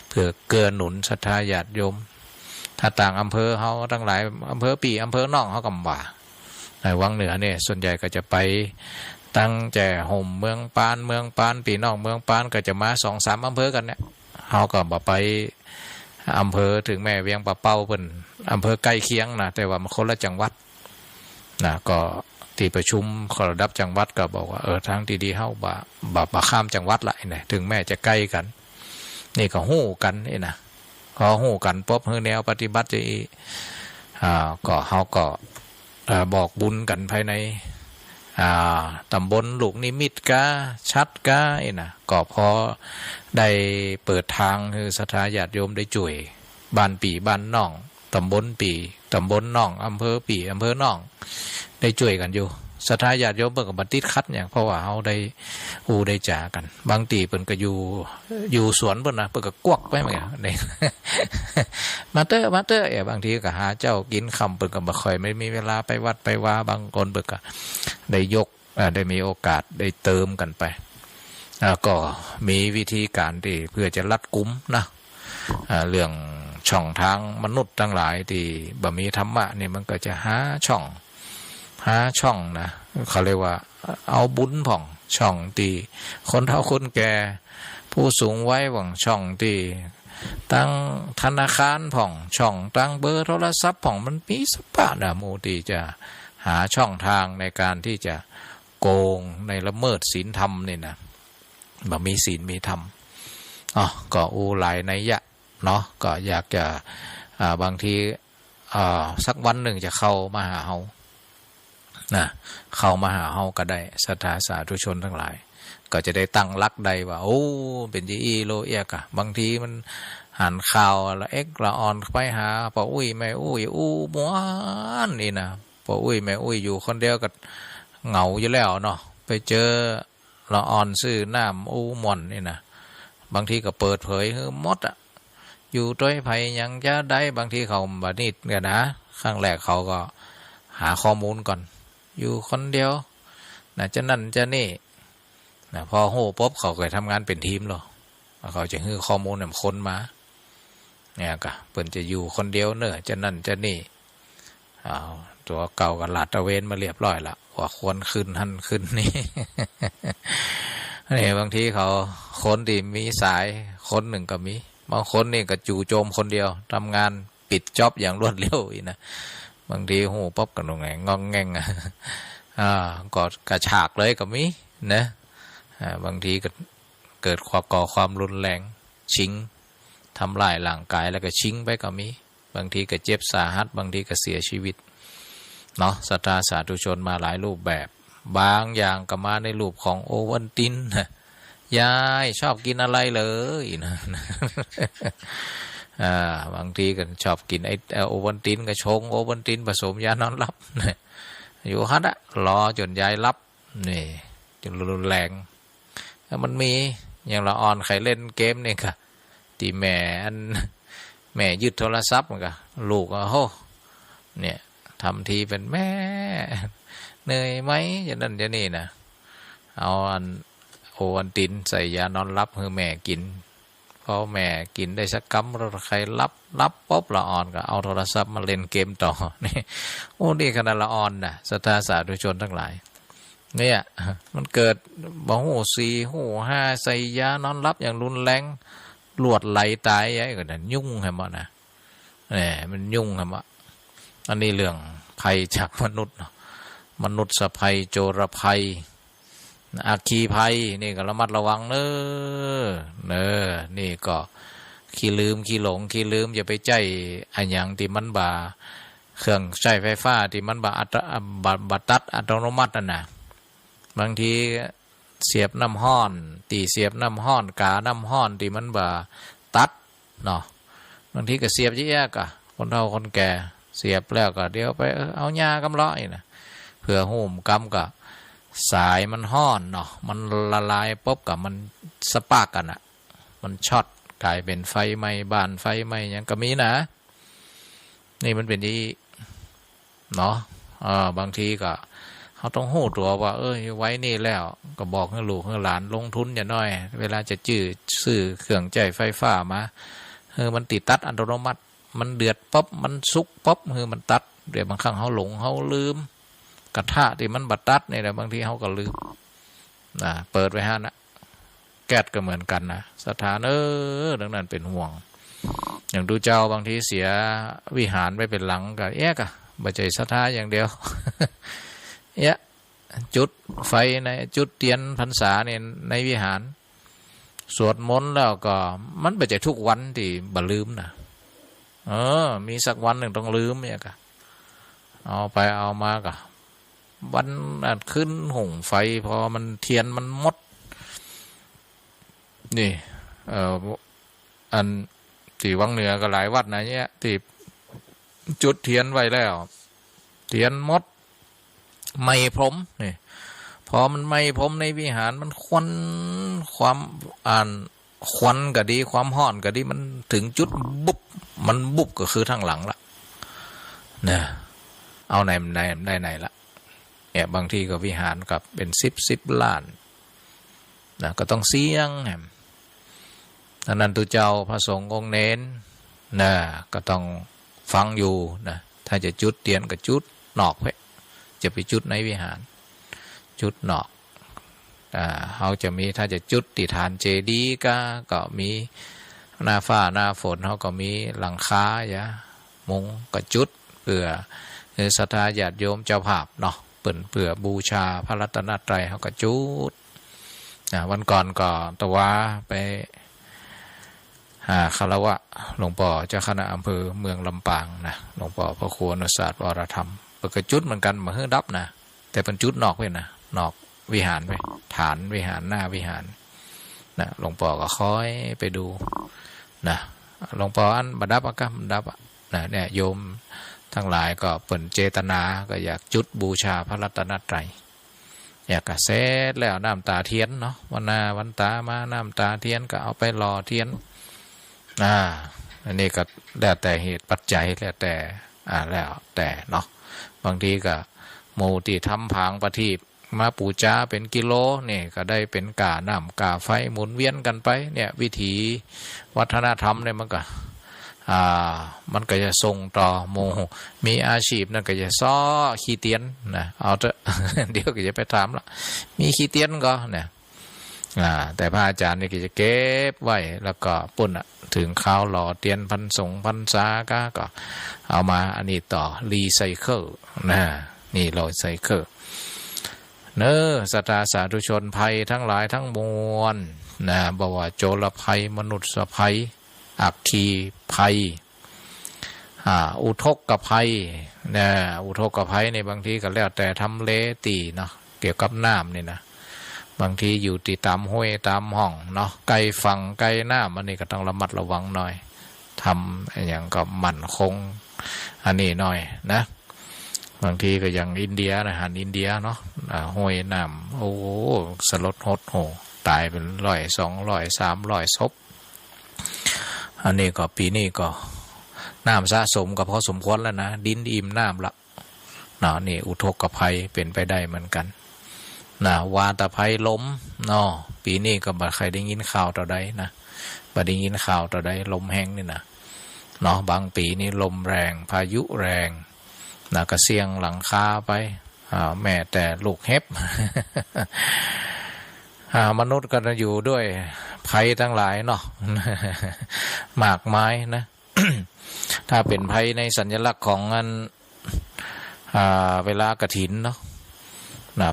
เพื่อเกื้อหนุนศรัทธาญาติโยมถ้าต่างอำเภอเขาทั้งหลายอำเภอปีอำเภอน่องเขากำว่าในวังเหนือเนี่ยส่วนใหญ่ก็จะไปตั้งแจ่ห่มเมืองปานปีนอกเมืองปานก็จะมา 2-3 อำเภอกันเนี่ยเขาก็บ่ไปอำเภอถึงแม่เวียงปะเป้าเป็นอำเภอใกล้เคียงนะแต่ว่ามันคนละจังหวัดก็ที่ประชุมระดับจังหวัดก็บอกว่าทางที่ดีเฮาบ่ข้ามจังหวัดละเนี่ยถึงแม้จะใกล้กันนี่ก็ฮู้กันนี่นะพอฮู้กันปุ๊บเฮาแนวปฏิบัติจะก็เฮาก็บอกบุญกันภายในตำบลลูกนิมิตกาชัดกาก็พอได้เปิดทางคือศรัทธาญาติโยมได้จ่วยบ้านปีบ้านน่องตำบลปีตำบลน่องอำเภอปีอำเภอน่องได้จ่วยกันอยู่ศรัทธาญาติโยมเปิดกับบันติดคัดอย่างเพราะว่าเขาได้ได้จ่ากันบางตีเปิ่นก็อยู่สวนเปิ่นนะเปิ่นก็กวักไปเหมือนกันมาเตอร์บางทีก็หาเจ้ากินคำเปิ่นก็บ่ค่อยไม่มีเวลาไปวัดไปว่าบางคนเปิ่นก็ได้ยกได้มีโอกาสได้เติมกันไป ก็มีวิธีการที่เพื่อจะรัดกุมนะเรื่องช่องทางมนุษย์ทั้งหลายที่บ่มีธรรมะนี่มันก็จะหาช่องนะเขาเรียกว่าเอาบุญผ่องช่องตีคนเฒ่าคนแก่ผู้สูงวัยว่างช่องตีตั้งธนาคารผ่องช่องตั้งเบอร์โทรศัพท์ผ่องมันมีสปะนะมูตีจะหาช่องทางในการที่จะโกงในละเมิดศีลธรรมนี่นะบ่มีศีลมีธรรมก็หลายนัยยะเนาะก็อยากจะบางทีสักวันหนึ่งจะเข้ามาหาเฮานะเข้ามาหาเฮาก็ได้ศรัทธาสาธุชนทั้งหลายก็จะได้ตั้งลักใดว่าโอ้เป็นจีโลเอียกะบางทีมันหันข่าวละละอ่อนไปหาป้าอุ้ยแม่อุ้ยม้วนนี่นะป้าอุ้ยแม่อุ้ยอยู่คนเดียวก็เหงาอยู่แล้วเนาะไปเจอละอ่อนซื้อน้ำม่อนนี่นะบางทีก็เปิดเผยหมดอะอยู่ด้วยไผยังจะได้บางทีเขาบัดนี้เนี่ยนะครั้งแรกเขาก็หาข้อมูลก่อนอยู่คนเดียวนะจะนั่นจะนี่นะพอโหปุ๊บเขาเคยทำงานเป็นทีมหรอเขาจะฮื้อข้อมูลนำคนมาเนี่ยก็เปิ่นจะอยู่คนเดียวเนอะจะนั่นจะนี่ตัวเก่ากับลาดตระเวนมาเรียบร้อยละว่าควรขึ้นหันขึ้นนี่ นี่บางทีเขาคนที่มีสายคนหนึ่งก็มีบางคนนี่ก็จู่โจมคนเดียวทำงานปิดจ็อบอย่างรวดเร็วอีนะบางทีหูป๊อบกันตรงไหนงองแงงก็กระฉากเลยก็มีนะบางทีก็เกิดความรุนแรงชิงทำลายร่างกายแล้วก็ชิงไปก็มีบางทีก็เจ็บสาหัสบางทีก็เสียชีวิตเนาะศรัทธาสาธุชนมาหลายรูปแบบบางอย่างก็มาในรูปของโอวัลตินยายชอบกินอะไรเลยนะบางทีก็ชอบกินไอโอวัลตินก็ชงโอวัลตินผสมยานอนหลับอยู่ฮัดอะรอจนยายรับนี่จนรุนแรงแล้วมันมีอย่างละอ่อนใครเล่นเกมนี่ค่ะตีแม่ยึดโทรศัพท์มันก็ลูกโหเนี่ยทำทีเป็นแม่เหนื่อยไหมอย่างนั้นอย่างนี้นะเอาโอวัลตินใส่ยานอนรับให้แม่กินพอแม่กินได้สักกำแล้วใครรับป๊อบละอ่อนก็เอาโทรศัพท์มาเล่นเกมต่อนี่โอ้นี่ขนาดละอ่อนนะศรัทธาสาธุชนทั้งหลายเนี่ยมันเกิดบ่หู4หู5ใส่ยานอนรับอย่างรุนแรงลวดไหลตายไอ้ก็นั่นยุ่งให้หมดนะเนี่ยมันยุ่งให้หมดอันนี้เรื่องภัยจากมนุษย์สะภัยโจรภัยอาคีภัยนี่ก็ระมัดระวังเนอะนี่ก็ขี้ลืมขี้หลงขี้ลืมอย่าไปใจอันอย่างที่มันบ่าเครื่องใช้ไฟฟ้าที่มันบ่ตัดอัตโนมัตินั่นน่ะบางทีเสียบน้ำห้อนตีเสียบน้ำห้อนกาน้ำห้อนที่มันบ่ตัดเนาะบางทีก็เสียบแยกอะคนเฒ่าคนแก่เสียบแล้วก็เดี๋ยวไปเอาหญ้ากำร้อยนะเพื่อหุ่มกำกับสายมันห้อนเนาะมันละลายปุ๊บกับมันสปาร์กกันอะมันช็อตกลายเป็นไฟไหม้บ้านไฟไหม้ยังก็มีนะนี่มันเป็นที่เนาะบางทีก็เขาต้องหู้ตัวว่าไว้นี่แล้วก็บอกให้ลูกให้หลานลงทุนอย่าน้อยเวลาจะซื้อเครื่องใช้ไฟฟ้ามามันติดตัดอัตโนมัติมันเดือดป๊อบมันสุกป๊อบมันตัดเดี๋ยวบางครั้งเขาหลงเขาลืมกระทะที่มันบัดตัดนี่แหละบางทีเขาก็ลืมเปิดไว้ฮะนะแก๊สก็เหมือนกันนะสถานดังนั้นเป็นห่วงอย่างดูเจ้าบางทีเสียวิหารไปเป็นหลังก็อะบัจจัยศรัทธาอย่างเดียวจุดไฟในจุดเทียนพรรษาเนี่ยในวิหารสวดมนต์แล้วก็มันบัจจัยทุกวันที่บ่ลืมนะมีสักวันหนึ่งต้องลืมเนี่ยก็เอาไปเอามาก็วันขึ้นหุ่งไฟพอมันเทียนมันมดนี่อันที่วังเหนือก็หลายวัดนะเนี่ยที่จุดเทียนไว้แล้วเทียนมดไม่พรมนี่พอมันไม่พรมในวิหารมันควันความควันก็ดีความห้อนก็ดีมันถึงจุดบุบมันบุบก็คือทางหลังละเนี่ยเอาไหนละเนี่ยบางทีก็วิหารกับเป็น10 ล้าน นะก็ต้องเสี่ยงดังนั้นตุเจ้าพระสงฆ์องค์เน้นนะก็ต้องฟังอยู่นะถ้าจะจุดเทียนก็จุดนอกเพ่จะไปจุดในวิหารจุดนอกเขาจะมีถ้าจะจุดติฐานเจดีย์ก็มีหน้าฟ้าหน้าฝนเขาก็มีหลังคามุงก็จุดเพื่อศรัทธาญาติโยมเจ้าภาพเนาะเพื่อบูชาพระรัตนตรัยเขาก็จุดวันก่อนก็ตะวาไปคารวะหลวงพ่อเจ้าคณะอำเภอเมืองลำปางนะหลวงพ่อพระครูอนุสาสตร์วรธรรมเปิดกระจุดเหมือนกันมาเฮือดับนะแต่เป็นจุดนอกไปนะนอกวิหารไปฐานวิหารหน้าวิหารนะหลวงพ่อก็คอยไปดูนะหลวงพ่ออันบัดดับอะก็บัดดับนะเนี่ยโยมทั้งหลายก็เปิ่นเจตนาก็อยากจุดบูชาพระรัตนตรัยอยากกระเซ็ดแล้วน้ำตาเทียนเนาะวันตามาน้ำตาเทียนก็เอาไปรอเทียนอันนี้ก็แล้วแต่เหตุปัจจัยแล้วแต่เนาะบางทีก็หมู่ที่ทำผางประทีปมาปูจาเป็นกิโลนี่ก็ได้เป็นกาน้ำกาไฟหมุนเวียนกันไปเนี่ยวิถีวัฒนธรรมเนี่ยมันก็จะส่งต่อโมมีอาชีพนั่นก็จะซ้อขี้เตียนนะเอาเถอะ เดี๋ยวก็จะไปถามละมีขี้เตียนก็เนี่ยแต่พระอาจารย์นี่ก็จะเก็บไว้แล้วก็ปุ่นถึงข้าวหล่อเตียนพรรษาก็เอามาอันนี้ต่อรีไซเคิลนะนี่รีไซเคิลศรัทธาสาธุชนภัยทั้งหลายทั้งมวลนะบอกว่าโจรภัยมนุษย์ภัยอัคคีภัยอุทกภัยนะอุทกภัยในบางทีก็แล้วแต่ทำเลตีเนาะเกี่ยวกับน้ำนี่นะบางทีอยู่ตีตามห้วยตามห้องเนาะไกลฝั่งไกลน้ำอันนี้ก็ต้องระมัดระวังหน่อยทำอย่างก็มั่นคงอันนี้หน่อยนะบางทีก็อย่างอินเดียนะหันอินเดียเนาะห้วยน้ำโอ้สลดหดโหตายเป็น100 200 300ศพอันนี้ก็ปีนี้ก็น้ำสะสมก็พอสมควรแล้วนะดินอิ่มน้ำละนี่อุทกภัยเป็นไปได้เหมือนกันวาตภัยล้มปีนี้ก็บ่ใครได้ยินข่าวต่อใดนะบ่ได้ยินข่าวต่อใดลมแห้งนี่นะบางปีนี้ลมแรงพายุแรงก็เสี่ยงหลังคาไปแม่แต่ลูกเห็บ มนุษย์ก็จะอยู่ด้วยภัยทั้งหลายเนาะ มากมายนะ ถ้าเป็นภัยในสัญลักษณ์ของเวลากฐินเนาะ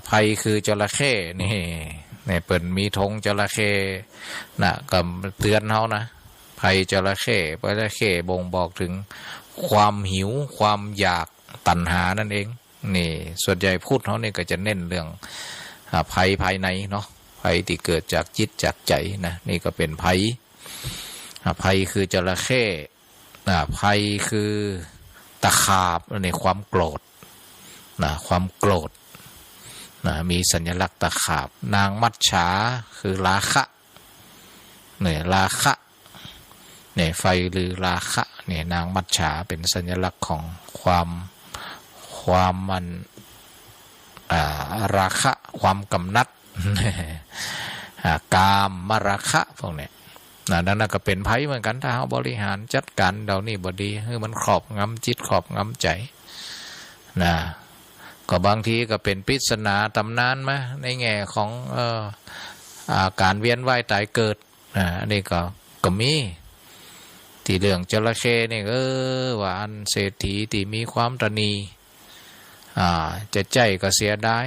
ภัยคือจระเข้นี่เปิ่นมีธงจระเข้ก็เตือนเฮานะภัยจระเข้บ่งบอกถึงความหิวความอยากตัณหานั่นเองนี่ส่วนใหญ่พูดเขาเนี่ยก็จะเน้นเรื่องภัยภายในเนาะภัยที่เกิดจากจิตจากใจนะนี่ก็เป็นภัยคือจระเข้ภัยคือตะขาบในความโกรธความโกรธมีสัญลักษณ์ตะขาบนางมัจฉาคือราคะเนี่ยราคะเนี่ยไฟหรือราคะเนี่ยนางมัจฉาเป็นสัญลักษณ์ของความมันราคะความกำนัด กามมราคะพวกเนี้ยนั่นก็เป็นภัยเหมือนกันถ้าเราบริหารจัดการเดี๋ยวนี้บ่ดีคือมันครอบงำจิตครอบงำใจก็บางทีก็เป็นปริศนาตำนานมาในแง่ของการเวียนว่ายตายเกิดอันนี้ก็มีที่เรื่องจระเข้นี่ว่าอันเศรษฐีที่มีความตระหนี่จะใจก็เสียได้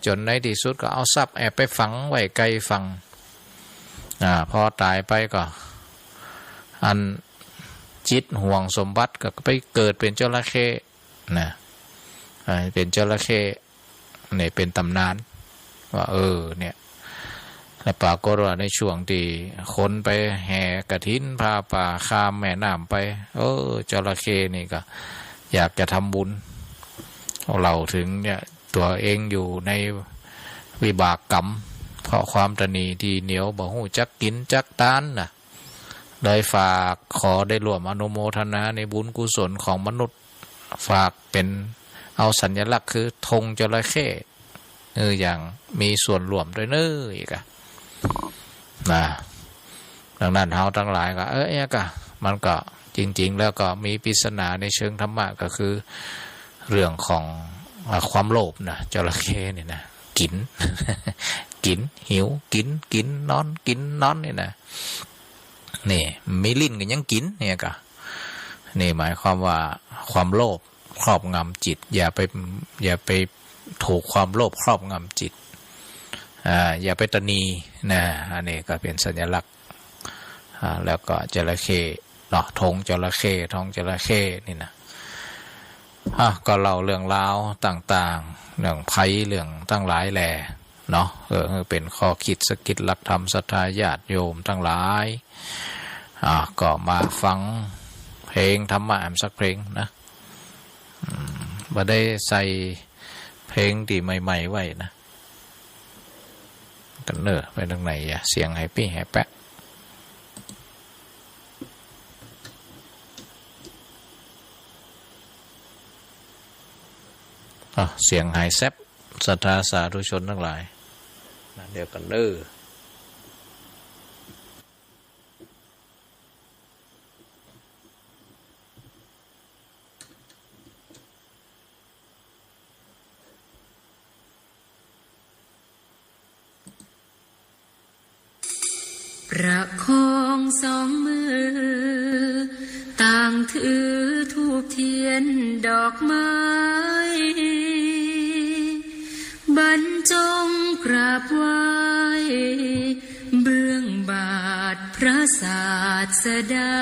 จนในที่สุดก็เอาทรัพย์แอบไปฝังไว้ไกลฝั่งพอตายไปก็อันจิตห่วงสมบัติก็ไปเกิดเป็นจระเข้เป็นจระเข้เนี่ยเป็นตำนานว่าเนี่ยและปรากฏว่าในช่วงที่คนไปแห่กฐินพาป่าข้ามแม่น้ำไปจระเข้นี่ก็อยากจะทำบุญเราถึงเนี่ยตัวเองอยู่ในวิบากกรรมเพราะความตระหนี่ที่เหนียวบ่ฮู้จักกินจักตานเลยฝากขอได้ร่วมอนุโมทนาในบุญกุศลของมนุษย์ฝากเป็นเอาสัญลักษณ์คือธงจระเข้อย่างมีส่วนร่วมด้วยอีก นะดังนั้นเฮาทั้งหลายก็ก็มันก็จริงๆแล้วก็มีปริศนาในเชิงธรรมะก็คือเรื่องของความโลภนะจระเข้เนี่ยนะกิน กินหิวกินนอนกินนอนนี่นะนี่มีลิ้นก็ยังกินเนี่ยก็นี่หมายความว่าความโลภครอบงำจิตอย่าไปถูกความโลภครอบงำจิตอย่าไปตนีนะอันนี้ก็เป็นสัญลักษณ์แล้วก็จระเข้เนาะธงจระเข้ท้องจระเข้นี่นะก็เล่าเรื่องราวต่างๆเรื่องภัยเรื่องตั้งหลายแหล่เนาะเป็นข้อคิดสกิดหลักธรรมศรัทธาญาติโยมทั้งหลายก็มาฟังเพลงธรรมะสักเพลงนะมาได้ใส่เพลงที่ใหม่ๆไว้นะกันเนอไปทางไหนเสียงให้ปี้ให้แปะเสียงหายแซบศรัทธาสาธุชนทั้งหลายนะเดี๋ยวกันเด้อประคองสองมือต่างถือธูปเทียนดอกไม้บรรจงกราบไหว้เบื้องบาทพระศาสดา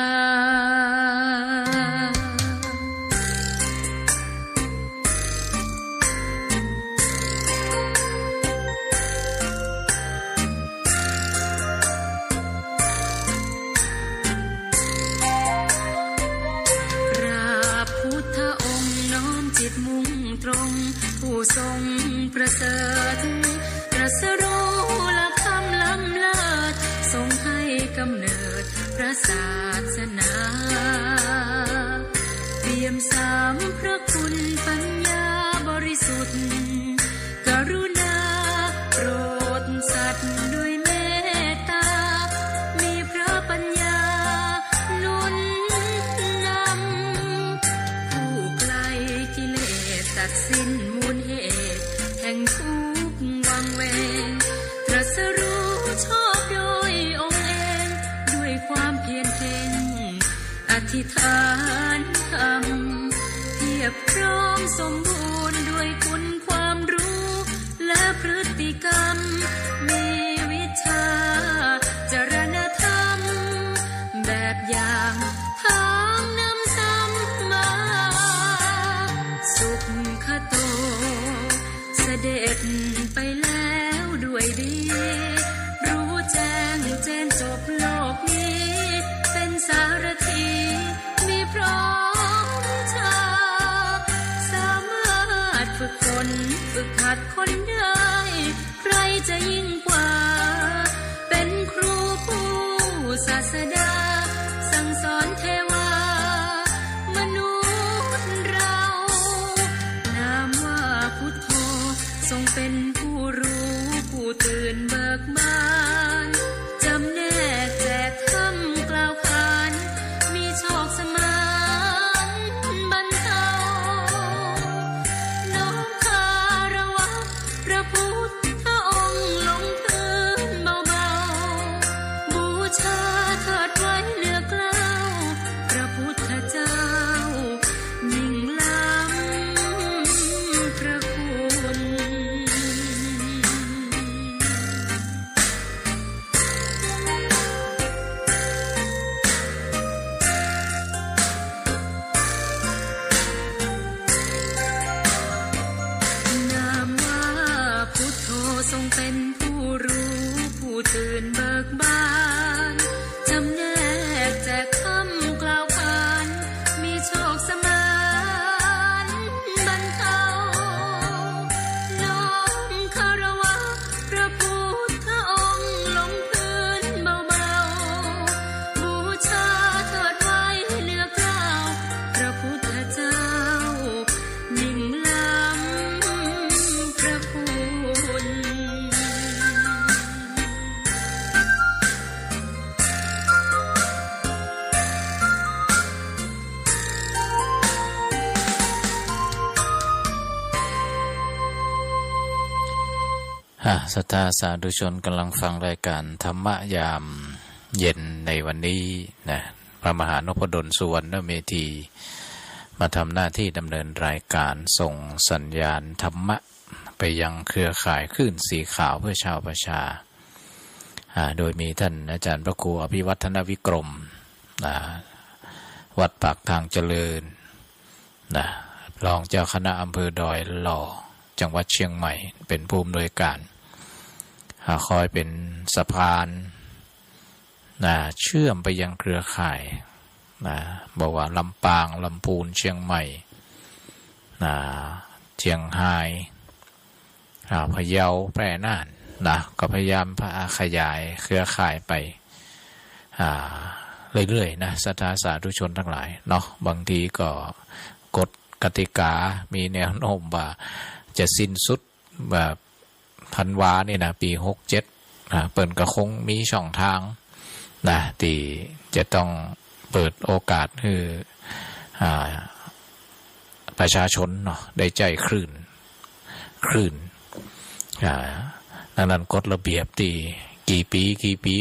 ผู้ทรงประเสริฐตรัสรู้ละคำล้ำเลิศทรงให้กำเนิดพระศาสนาเปี่ยมสามพระคุณปัญญาบริสุทธิ์กรุณาโปรดสัตว์ด้วยเมตตามีพระปัญญาหนุนนำผู้ไกลกิเลสตัดสิ้นแห่งทุกวังเวงตรัสรู้ชอบโดยองค์เองด้วยความเพียรเพ่งอธิษฐานธรรมเพียบพร้อมสมบูรณ์ด้วยคุณความรู้และพฤติกรรมมีวิชาจรณธรรมแบบอย่างทางนำซ้ำมาสุขโตเสด็จไปแล้วด้วยดีรู้แจ้งแจ้งจบโลกนี้เป็นสารถีมีพร้อมวิชาสามารถฝึกฝนฝึกหัดคนได้ใครจะยิ่งกว่าเป็นครูผู้ศาสดาสั่งสอนเทวามนุษย์เรานามว่าพุทโธทรงเป็นผู้รู้ผู้ตื่นเบิกบานจำแนกแจกธรรมกล่าวขานมีโชคสมานบรรเทาน้อมคารวะพระพุทธองค์ลงพื้ ศรัทธาสาธุชนกำลังฟังรายการธรรมยามเย็นในวันนี้นะพระมหานพดลสุวรรณเมธีมาทำหน้าที่ดำเนินรายการส่งสัญญาณธรรมะไปยังเครือข่ายคลื่นสีขาวเพื่อชาวประชาโดยมีท่านอาจารย์พระครูอภิวัฒนวิกรมวัดปากทางเจริญรองเจ้าคณะอำเภอดอยหล่อจังหวัดเชียงใหม่เป็นผู้อำนวยการคอยเป็นสะพานเชื่อมไปยังเครือข่ายบอกว่าลำปางลำพูนเชียงใหม่เชียงรายพะเยาแพร่น่านก็พยายามขยายเครือข่ายไปเรื่อยๆศรัทธาสาธุชนทั้งหลายเนาะบางทีก็กฎกติกามีแนวโน้มว่าจะสิ้นสุดแบบธันวานี่ปี67เปิดกระคงมีช่องทางที่จะต้องเปิดโอกาสให้ประชาชนเนาะได้ใจคลื่นดังนั้นกฎระเบียบที่กี่ปี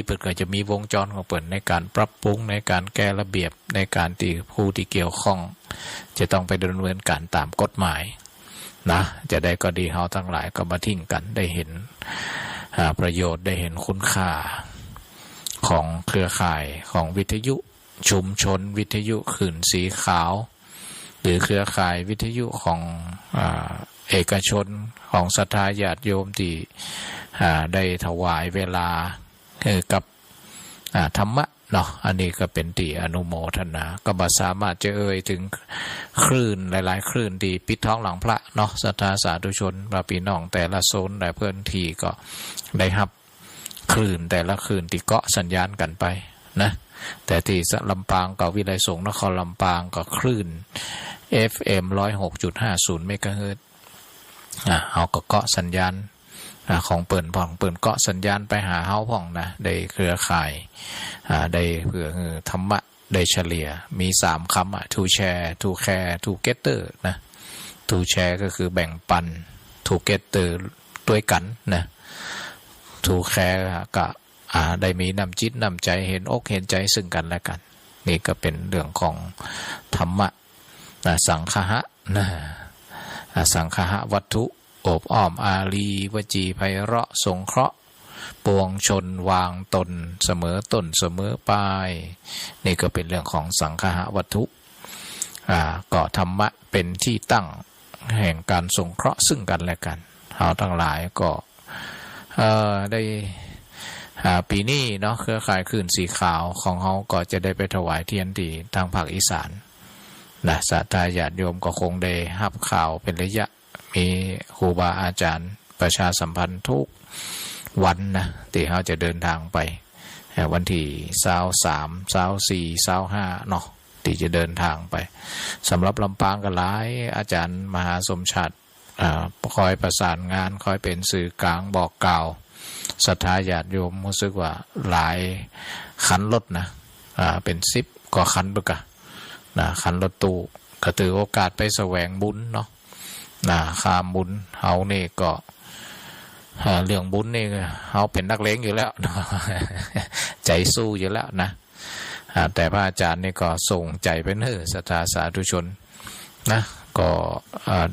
เปิดก็จะมีวงจรของเปิดในการปรับปรุงในการแก้ระเบียบในการที่ผู้ที่เกี่ยวข้องจะต้องไปดำเนินการตามกฎหมายจะได้ก็ดีเฮาทั้งหลายก็มาทิ้งกันได้เห็นประโยชน์ได้เห็นคุณค่าของเครือข่ายของวิทยุชุมชนวิทยุคลื่นสีขาวหรือเครือข่ายวิทยุของเอกชนของศรัทธาญาติโยมที่ได้ถวายเวลากับธรรมะเนาะอันนี้ก็เป็นที่อนุโมทนาก็บ่สามารถจะถึงคลื่นหลายๆคลื่นที่ปิดท้องหลังพระเนาะศรัทธาสาธุชนพระพี่น้องแต่ละโซนแต่เพื่อนที่ก็ได้รับคลื่นแต่ละคลื่นที่เกาะสัญญาณกันไปแต่ที่ลำปางกับวิไลสงฆ์นครลำปางก็คลื่น FM 106.50 เมกะเฮิรตซ์เอาก็เกาะสัญญาณของเปิ่นพ่องเปิ่นเกาะสัญญาณไปหาเฮาพ่องได้เครือข่ายได้เพื่อธรรมะได้เฉลี่ยมี3คำto share to care together to share ก็คือแบ่งปัน together ด้วยกันto care ก็ได้มีน้ำจิตน้ำใจเห็นอกเห็นใจซึ่งกันและกันนี่ก็เป็นเรื่องของธรรมะสังฆะสังฆะวัตถุอบอ้อมอารีวจีไพเราะสงเคราะห์ปวงชนวางตนเสมอต้นเสมอปลายนี่ก็เป็นเรื่องของสังฆะวัตถุก็ธรรมะเป็นที่ตั้งแห่งการสงเคราะห์ซึ่งกันและกันเราทั้งหลายก็ได้ปีนี้เนาะเครือข่ายคลื่นสีขาวของเขาก็จะได้ไปถวายเทียนที่ทางภาคอีสานศรัทธาญาติโยมก็คงได้รับข่าวเป็นระยะมีครูบาอาจารย์ประชาสัมพันธ์ทุกวันที่เขาจะเดินทางไปวันที่23 24 25เนาะที่จะเดินทางไปสำหรับลำปางก็หลายอาจารย์มหาสมชาติคอยประสานงานคอยเป็นสื่อกลางบอกกล่าวศรัทธาญาติโยมรู้สึกว่าหลายคันรถเป็น10กว่าคันด้วยกันคันรถตู้ก็ถือโอกาสไปแสวงบุญเนาะข้ามบุญเฮานี่ก็เรื่องบุญนี่เฮาเป็นนักเลงอยู่แล้ว ใจสู้อยู่แล้วแต่พระอาจารย์นี่ก็ส่งใจเป็นศรัทธาสาธุชนก็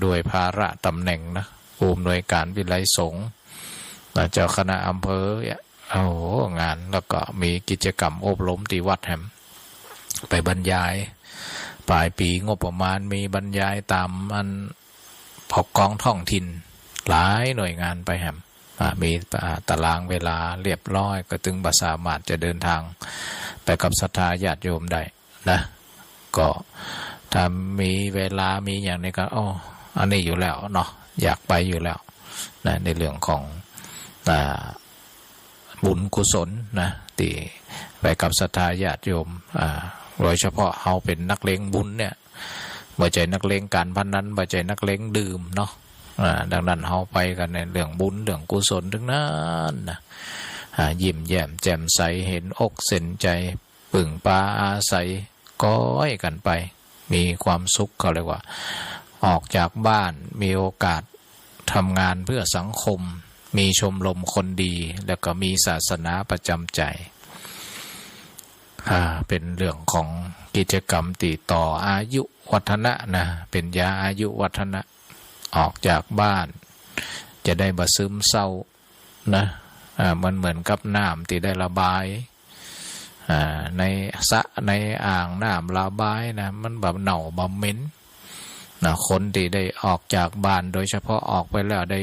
ด้วยภาระตำแหน่งผู้อำนวยการวิไลสงฆ์เจ้าคณะอำเภองานแล้วก็มีกิจกรรมอบรมที่วัดแหมไปบรรยายปลายปีงบประมาณมีบรรยายตามปกครองท้องถิ่นหลายหน่วยงานไปแหมมีตารางเวลาเรียบร้อยก็ถึงบ่สามารถจะเดินทางไปกับศรัทธาญาติโยมได้ก็ถ้ามีเวลามีอย่างนี้ก็อันนี้อยู่แล้วเนาะอยากไปอยู่แล้วในเรื่องของบุญกุศลที่ไปกับศรัทธาญาติโยมโดยเฉพาะเฮาเป็นนักเลงบุญเนี่ยบ่ใจนักเลงการพนันบ่ใจนักเลงดื่มเนาะดังนั้นเฮาไปกันในเรื่องบุญเรื่องกุศลทั้งนั้นยิ้มแย้มแจ่มใสเห็นอกเส้นใจปึ่งปาอาศัยก้อยกันไปมีความสุขเขาเรียกว่าออกจากบ้านมีโอกาสทำงานเพื่อสังคม มีชมรมคนดีแล้วก็มีศาสนาประจำใจเป็นเรื่องของกิจกรรมติต่ออายุวัฒนะนะเป็นยาอายุวัฒนะออกจากบ้านจะได้บ่ซึมเศร้านะมันเหมือนกับน้ำที่ได้ระบายในสระในอ่างน้ำระบายนะมันแบบเน่าบำเหม็นนะคนที่ได้ออกจากบ้านโดยเฉพาะออกไปแล้วได้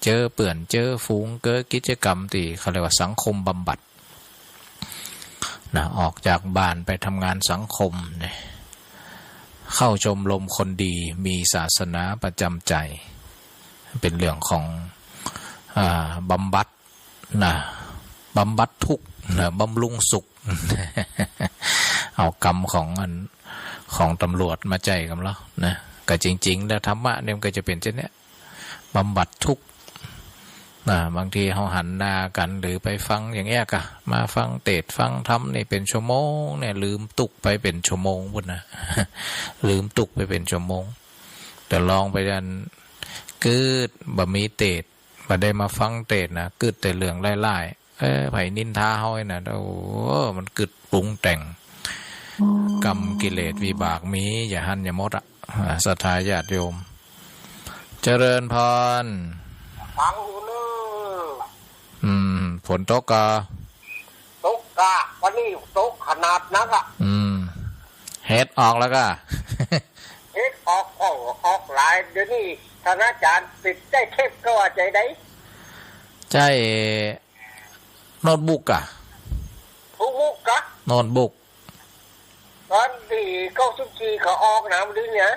เจอเปื่อนเจอฝูงเกิดกิจกรรมที่เขาเรียกว่าสังคมบำบัดนะออกจากบ้านไปทำงานสังคมเนี่ยเข้าชมรมคนดีมีศาสนาประจำใจเป็นเรื่องของบำบัดนะบำบัดทุกข์นะบำรุงสุข เอากรรมของตำรวจมาใจกันแล้วนะก็จริงๆแล้วธรรมะเนี่ยมันก็จะเป็นเช่นนี้บำบัดทุกข์บางทีเขาหันหน้ากันหรือไปฟังอย่างเงี้ยกะมาฟังเทศฟังธรรมนี่เป็นชั่วโมงเนี่ยลืมตุกไปเป็นชั่วโมงพุ่นนะ ลืมตุกไปเป็นชั่วโมงแต่ลองไปดันกึดบ่มีเทศบ่ได้มาฟังเทศนะกึดแต่เรื่องไล่ๆไผนินทาเฮาน่ะโอ้มันกึดปรุงแต่งกรรมกิเลสวิบากมีอย่าหันอย่าหมดศรัทธาญาติโยมเจริญพรฟังอยู่เลยฝนตกกะวันนี้ตกขนาดนักเฮ็ดออกแล้วก็เฮ็ดออกหลายเดี๋ยวนี้ท่านอาจารย์ปิดได้เทปก็ว่าใจได้ใจโน้ตบุ๊กอะทุกมุกกะโน้ตบุ๊กตอนที่94เขาออกนะมันเนี่ย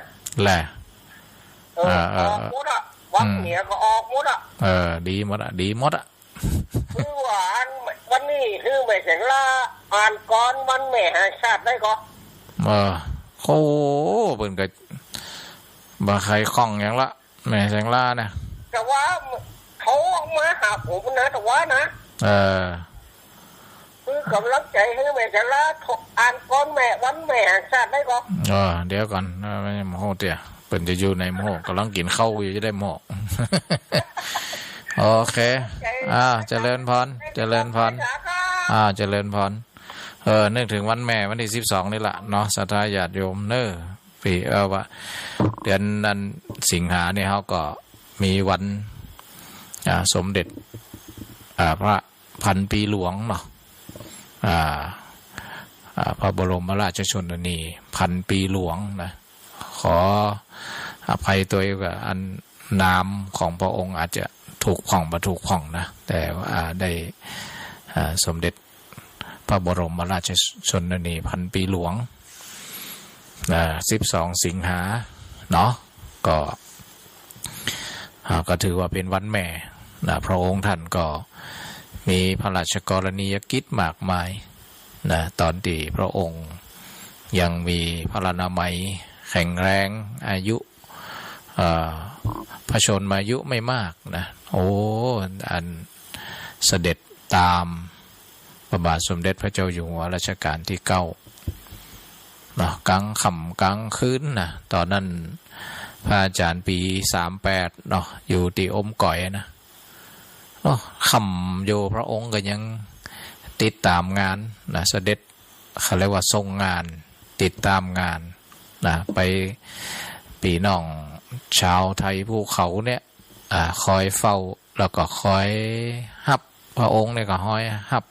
แหละออกหมดวันเนี่ยก็ออกหมดดีหมดดีหมดคือว่าวันนี้คือไม่เสร็จละอ่านก่อนวันแม่แห่งชาติได้ก็โอ้เพิ่นก็บ่ใครคล่องอย่างละแม่แสงล่านะแต่ว่าเขาออกมาหาผมนะแต่ว่านะคือกำลังใจให้แม่แสงล่าอ่านก่อนแม่วันแม่แห่งชาติได้ก็เดี๋ยวก่อนไม่โมโหเตี้ยเพิ่นจะอยู่ในโมโหกำลังกินข้าวอยู่จะได้โมโหโอเคเจริญพรเจริญพรเจริญพรนึกถึงวันแม่วันที่12นี่แหละเนาะศรัทธาญาติโยมปีว่าเดือนนั้นสิงหาเนี่ยเขาก็มีวันสมเด็จพระพันปีหลวงเนาะพระบรมราชชนนีพันปีหลวงนะขออภัยตัวเองกับอันนามของพระองค์อาจจะถูกผ่องมาถูกผ่องนะแต่ว่าได้สมเด็จพระบรมราชชนนีพันปีหลวง12 สิงหาเนาะก็ถือว่าเป็นวันแม่นะพระองค์ท่านก็มีพระราชกรณียกิจมากมายนะตอนที่พระองค์ยังมีพลานามัยแข็งแรงอายุพระชนมายุไม่มากนะอันเสด็จตามพระบาทสมเด็จพระเจ้าอยู่หัวรัชกาลที่9เนาะกลางค่ำกลางคืนนะตอนนั้นพระอาจารย์ปี38เนาะอยู่ที่อมก่อยนะค่ำโยพระองค์ก็ยังติดตามงานนะเสด็จเขาเรียกว่าทรงงานติดตามงานนะไปปีน้องชาวไทยภูเขาเนี่ยคอยเฝ้าแล้วก็คอยฮับพระองค์เนี่ยก็คอยฮับ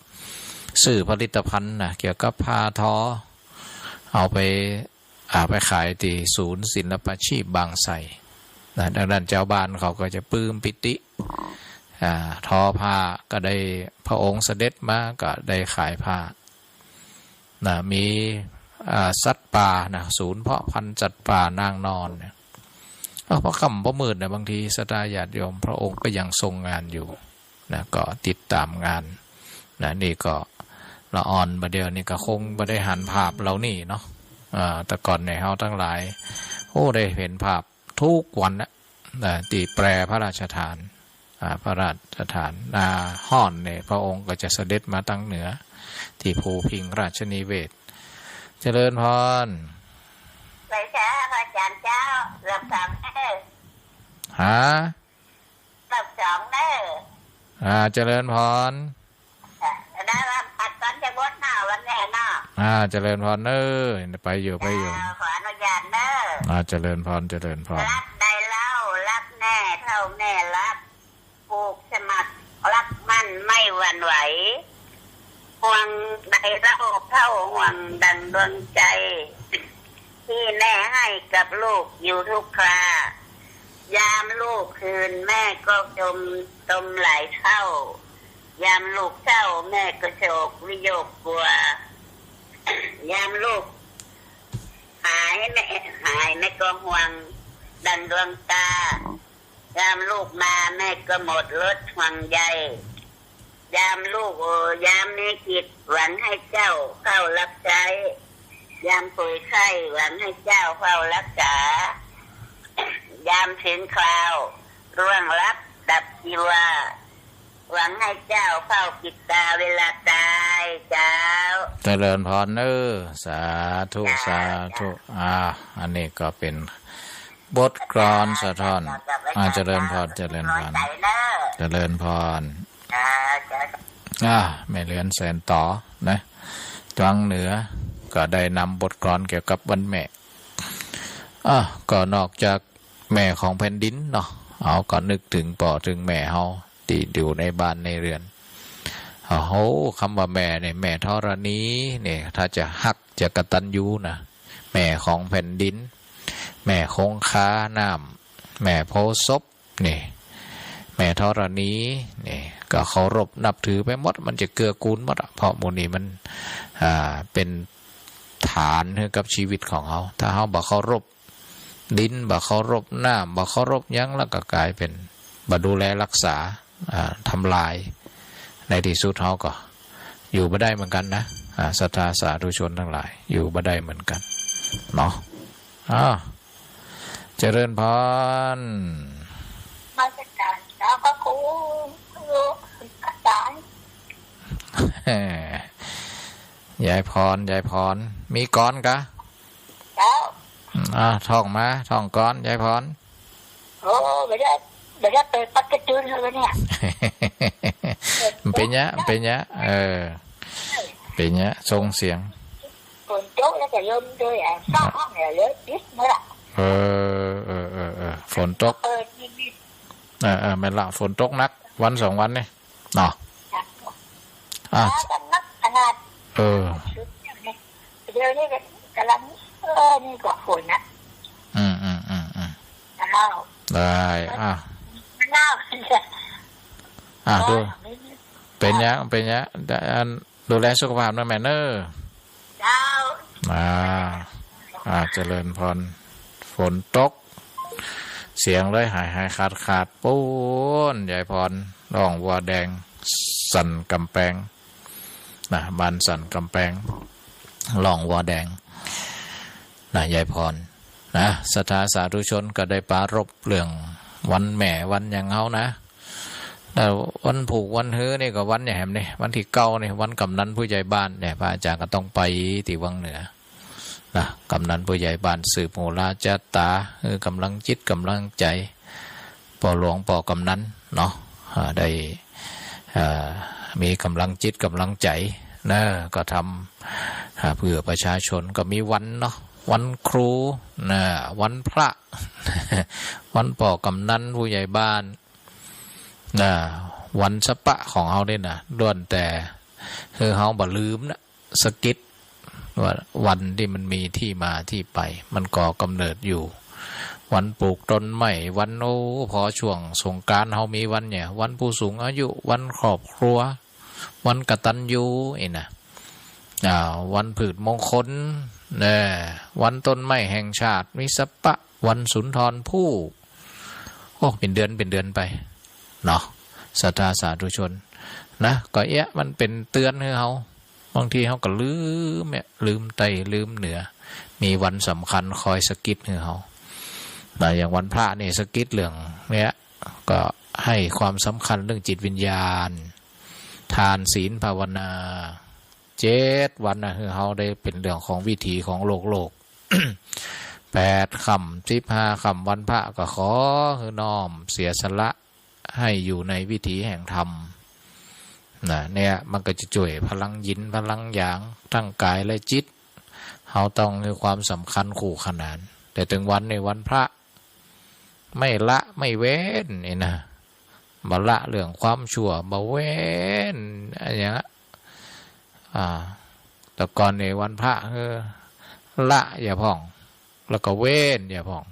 สื่อผลิตภัณฑ์นะเกี่ยวกับผ้าทอเอาไปขายที่ศูนย์ศิลปาชีพบางไทรนะดังนั้นเจ้าบ้านเขาก็จะปลื้มปิติทอผ้าก็ได้พระองค์เสด็จมาก็ได้ขายผ้านะมีสัตว์ป่านะศูนย์เพาะพันธุ์สัตว์ป่านางนอนเนี่ยพระคำพระมืดนะบางทีศรัทธาญาติโยมพระองค์ก็ยังทรงงานอยู่นะก็ติดตามงานนะนี่ก็ละอ่อนประเดี๋ยวนี่ก็คงไม่ได้หันภาพเรานี่เนาะแต่ก่อนเนี่ยเราทั้งหลายได้เห็นภาพทุกวันนะตีแปรพระราชทานพระราชทานห้อนเนี่ยพระองค์ก็จะเสด็จมาตั้งเหนือที่ภูพิงราชนิเวศเจริญพรไปจ้าพระอาจารย์เจ้ารับสั่งรับสอง เจริญพรได้รับปัดตอนจะบดหน้าวันแน่เนาะเจริญพรไปอยู่ขออนุญาตเด้อเจริญพรรับได้เล่ารับแน่เท่าแน่รับผูกสมัครรักมั่นไม่หวั่นไหวห่วงใดเล่าเท่าห่วงดังดวงใจที่แม่ให้กับลูกอยู่ทุกครายามลูกคืนแม่ก็ตมหลายเท่ายามลูกเศร้าแม่ก็โศกวิโยคกลัวยามลูกหายแม่ก็ห่วงดังดวงตายามลูกมาแม่ก็หมดลดห่วงใยยามลูกยามนี้จิตหวังให้เจ้าเข้ารับใช้ยามป่วยไข้หวังให้เจ้าเฝ้ารักษายามถึงคราวร่วงรับดับชีวาหวังให้เจ้าเฝ้าปิดตาเวลาตายเจ้าเจริญพรสาธุอันนี้ก็เป็นบทกลอนสะท้อนเจริญพรแม่เลือนแสนต่อนะจังเหนือก็ได้นำบทกลอนเกี่ยวกับวันแม่ก็นอกจากแม่ของแผ่นดินเนาะเอาก็นึกถึงพ่อถึงแม่เฮาที่อยู่ในบ้านในเรือนคำว่าแม่เนี่ยแม่ธรณีเนี่ยถ้าจะฮักจะกตัญญูนะแม่ของแผ่นดินแม่คงคาน้ำแม่โพธิ์ศพนี่แม่ธรณีนี่ก็เคารพนับถือไปหมดมันจะเกื้อกูลหมดเพราะมูนี้มันเป็นฐานให้กับชีวิตของเขาถ้าเขาบ่เคารพดินบ่เคารพน้ำบ่เคารพยังแล้วก็กลายเป็นบ่ดูแลรักษาทำลายในที่สุดเขาก็อยู่บ่ได้เหมือนกันนะศรัทธาสาธุชนทั้งหลายอยู่บ่ได้เหมือนกันเนาะเจริญพรมาจัดการแล้วก็ครูกระจายยายพรมีก้อนกะท่องมาท่องก้อนยายพรไม่ได้เปิดปัดกระจุนเลยเนี่ยเป็นเนี้ยเป็นเนี้ยทรงเสียงฝนตกแล้วจะลมด้วยฟ้าห้องเนี่ยเลยนิดนึงฝนตกไม่ละฝนตกนักวัน2 วันนี่เนาะนักขนาดเดี๋ยวนี้กำลังนี่ก็ฝนนะได้ดูเป็นเนี้ยดูแลสุขภาพนะแม่เนเจริญพรฝนตกเสียงเลยหายขาดปูนยายพรร้องวัวแดงสั่นกำแพงบ้านสั่นกำแพงร้องวัวแดงยายพรศรัทธาสาธุชนก็ได้ปรารภเรื่องวันแม่วันอย่างเฮานะแต่วันผูกวันเฮือนี่ก็วันแหมนี่วันที่9นี่วันกำนันผู้ใหญ่บ้านเนี่ยพระอาจารย์ก็ต้องไปที่วังเหนือกำนันผู้ใหญ่บ้านสืบโหราชตากำลังจิตกำลังใจปอหลวงปอกำนันเนาะได้มีกำลังจิตกำลังใจก็ทำเพื่อประชาชนก็มีวันเนาะวันครูวันพระวันปอกำนันผู้ใหญ่บ้านวันสปะของเฮาเนี่ยนะล้วนแต่คือเฮาบ่ลืมนะสกิดว่าวันที่มันมีที่มาที่ไปมันก่อกำเนิดอยู่วันปลูกต้นไม้วันพอช่วงสงกรานต์เฮามีวันเนี่ยวันผู้สูงอายุวันครอบครัววันกตัญญูวันผืชมงคลวันต้นไม้แห่งชาติมีสปะวันสุนทรภู่เป็นเดือนไปเนาะศรัทธาสาธุชนก็มันเป็นเตือนให้เฮาบางทีเฮาก็ลืมไตลืมเหนือมีวันสำคัญคอยสะกิดให้เฮาอย่างวันพระนี่สะกิดเรื่องเนี้ยก็ให้ความสำคัญเรื่องจิตวิญญาณทานศีลภาวนา7 วันคือเฮาได้เป็นเรื่องของวิถีของโลก 8 ค่ำ15 ค่ำวันพระก็ขอคือน้อมเสียสละ ให้อยู่ในวิถีแห่งธรรมนะเนี่ยมันก็จะช่วยพลังยินพลังหยางทั้งกายและจิตเราต้องมีความสำคัญคู่ขนานแต่ถึงวันในวันพระไม่ละไม่เว้นนี่นะมาละเรื่องความชั่วมาเว้นอะไรอย่างเงี้ยแต่ก่อนในวันพระละอย่าพ่องแล้วก็เว้นอย่าพ่อง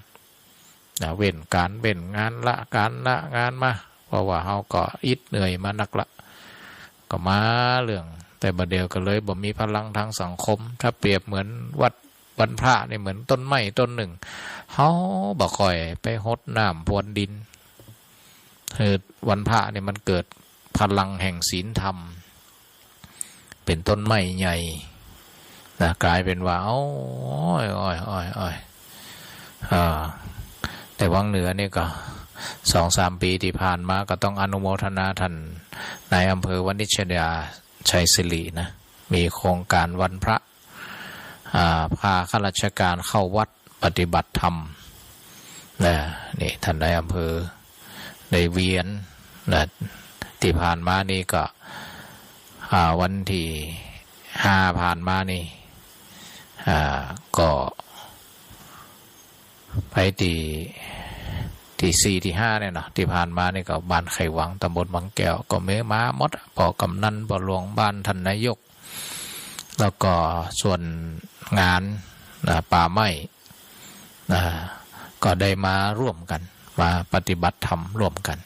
นะเว้นการเว้นงานละการละงานมาเพราะว่าเขาก็อิดเหนื่อยมานักละก็มาเรื่องแต่บัดเดียวก็เลยบ่มีพลังทางสังคมถ้าเปรียบเหมือนวัดวันพระนี่เหมือนต้นไม้ต้นหนึ่งเขาบ่ค่อยไปหดน้ำพรวนดินคือวันพระนี่มันเกิดพลังแห่งศีลธรรมเป็นต้นไม้ใหญ่นะกลายเป็นว่าแต่วังเหนือนี่ก็ 2-3 ปีที่ผ่านมาก็ต้องอนุโมทนาท่านนายอำเภอวณิชยาชัยศิรินะมีโครงการวันพระพาข้าราชการเข้าวัดปฏิบัติธรรมนะนี่ท่านนายอำเภอได้เวียนนะที่ผ่านมานี่ก็วันที่5ผ่านมานี่ก็ไปที่4ที่5เนี่ยเนาะที่ผ่านมานี่ก็บ้านไขหวังตำบลบางแก้วก็เมื่อมาหมดปอกำนันปหลวงบ้านท่านนายกแล้วก็ส่วนงานป่าไม้ก็ได้มาร่วมกันมาปฏิบัติธรรมร่วมกัน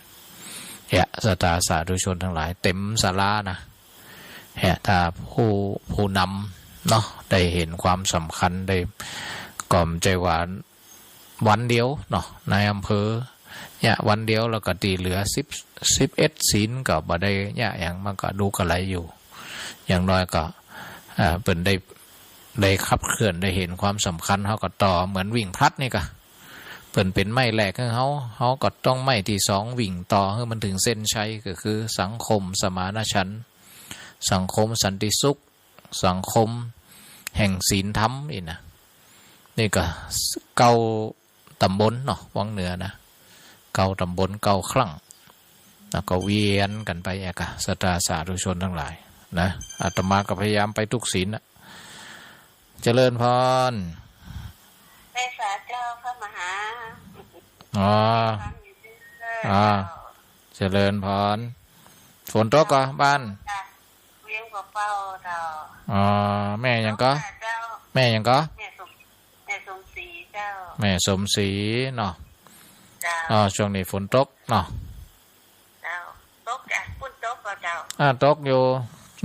ศรัทธาสาธุชนทั้งหลายเต็มศาลานะถ้าผู้นำเนาะได้เห็นความสำคัญได้ก่อมใจหวานวันเดียวเนาะนายอำเภอวันเดียวแล้วก็ตีเหลือ11ศีลก็บ่ได้อย่างมันก็ดูกระไรอยู่อย่างน้อยก็เป็นได้ขับเคลื่อนได้เห็นความสำคัญเขาก็ต่อเหมือนวิ่งพลัดนี่ก็เป็นไม้แรกของเขาก็ต้องไม้ที่2วิ่งต่อให้มันถึงเส้นชัยก็คือสังคมสมานฉันท์สังคมสันติสุขสังคมแห่งศีลธรรมอีกนะนี่ก็9ตำบลเนาะวังเหนือนะ9ตำบล9ครั้งแล้วก็เวียนกันไปศรัทธาสาธุชนทั้งหลายนะอาตมาก็พยายามไปทุกศีลนะเจริญพรไปสาเจ้าพระมหาเจริญพรฝนตกก็บ้านเลี้ยงเป้าเราแม่ยังก็แม่ยังก็แม่สมศรีเจ้าแม่สมศรีเนาะช่วงนี้ฝนตกเนาะตกจ้ะฝนตกก็เจ้าตกอยู่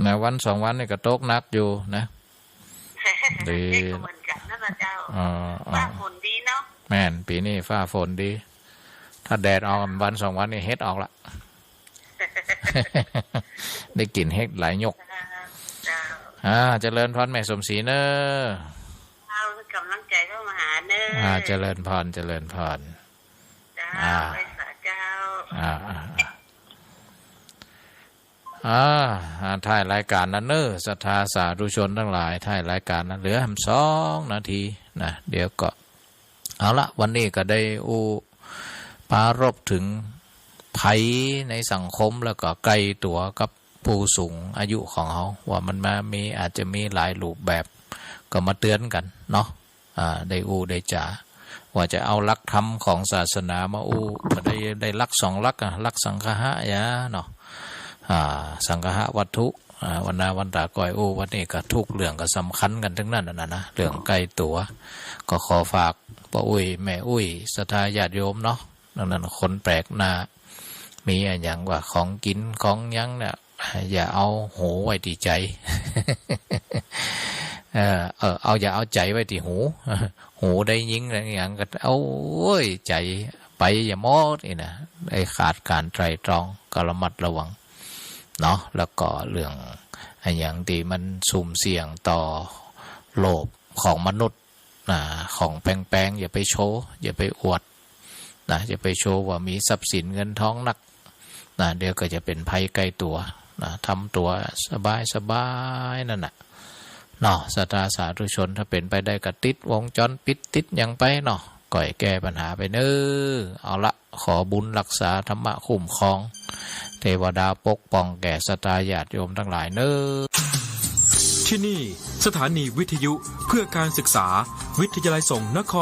นะวัน2วันนี่ก็ตกหนักอยู่นะดีเหมือนกันนะเจ้าฟ้าฝนดีเนาะแม่นปีนี้ฟ้าฝนดีถ้าแดดออกวัน2วันนี่เฮ็ดออกละ ได้กลิ่นเฮ็ดหลายยกเจริญพรแม่สมศรีเนอเอากำลังใจเข้ามาหาเนอเจริญพรเจริญพรไปสาเจ้าถ่ายรายการนั้นเนอศรัทธาสาธุชนทั้งหลายถ่ายรายการนั้นเหลือ2 นาทีนะเดี๋ยวก็เอาละวันนี้ก็ได้ปารภถึงภัยในสังคมแล้วก็ใกล้ตัวกับผู้สูงอายุของเขาว่ามันอาจจะมีหลายรูปแบบก็มาเตือนกันเนาะได้ได้จ่าว่าจะเอาหลักธรรมของศาสนามาได้หลัก2หลักหลักสังฆะเนาะสังฆะวัตถุวันนาวันตาก้อยวันนี้ก็ทุกเรื่องก็สำคัญกันทั้งนั้นนะเรื่องใกล้ตัวก็ขอฝากป้าอุ้ยแม่อุ้ยศรัทธาญาติโยมเนาะดังนั้นคนแปลกหน้ามีอย่างว่าของกินของยังเนี่ยอย่าเอาหูไว้ที่ใจอย่าเอาใจไว้ที่หูได้ยิงอะไรอย่างก็เอาใจไปอย่ามอดนี่นะไอ้ขาดการไตรตรองก็ระมัดระวังเนาะแล้วก็เรื่องอย่างที่มันสุ่มเสี่ยงต่อโลภของมนุษย์ของแปลงอย่าไปโชว์อย่าไปอวดอย่าไปโชว์ว่ามีทรัพย์สินเงินทองนักเดี๋ยวก็จะเป็นภัยใกล้ตัวทำตัวสบายนั่นน่ะเนาะศรัทธาสาธุชนถ้าเป็นไปได้ก็ติดวงจรปิดติดอย่างไปเนาะ ก่อยแก้ปัญหาไปเน้อเอาละขอบุญรักษาธรรมะคุ้มครองเทวดาปกป้องแก่ศรัทธาญาติโยมทั้งหลายเน้อที่นี่สถานีวิทยุเพื่อการศึกษาวิทยาลัยสงฆ์นคร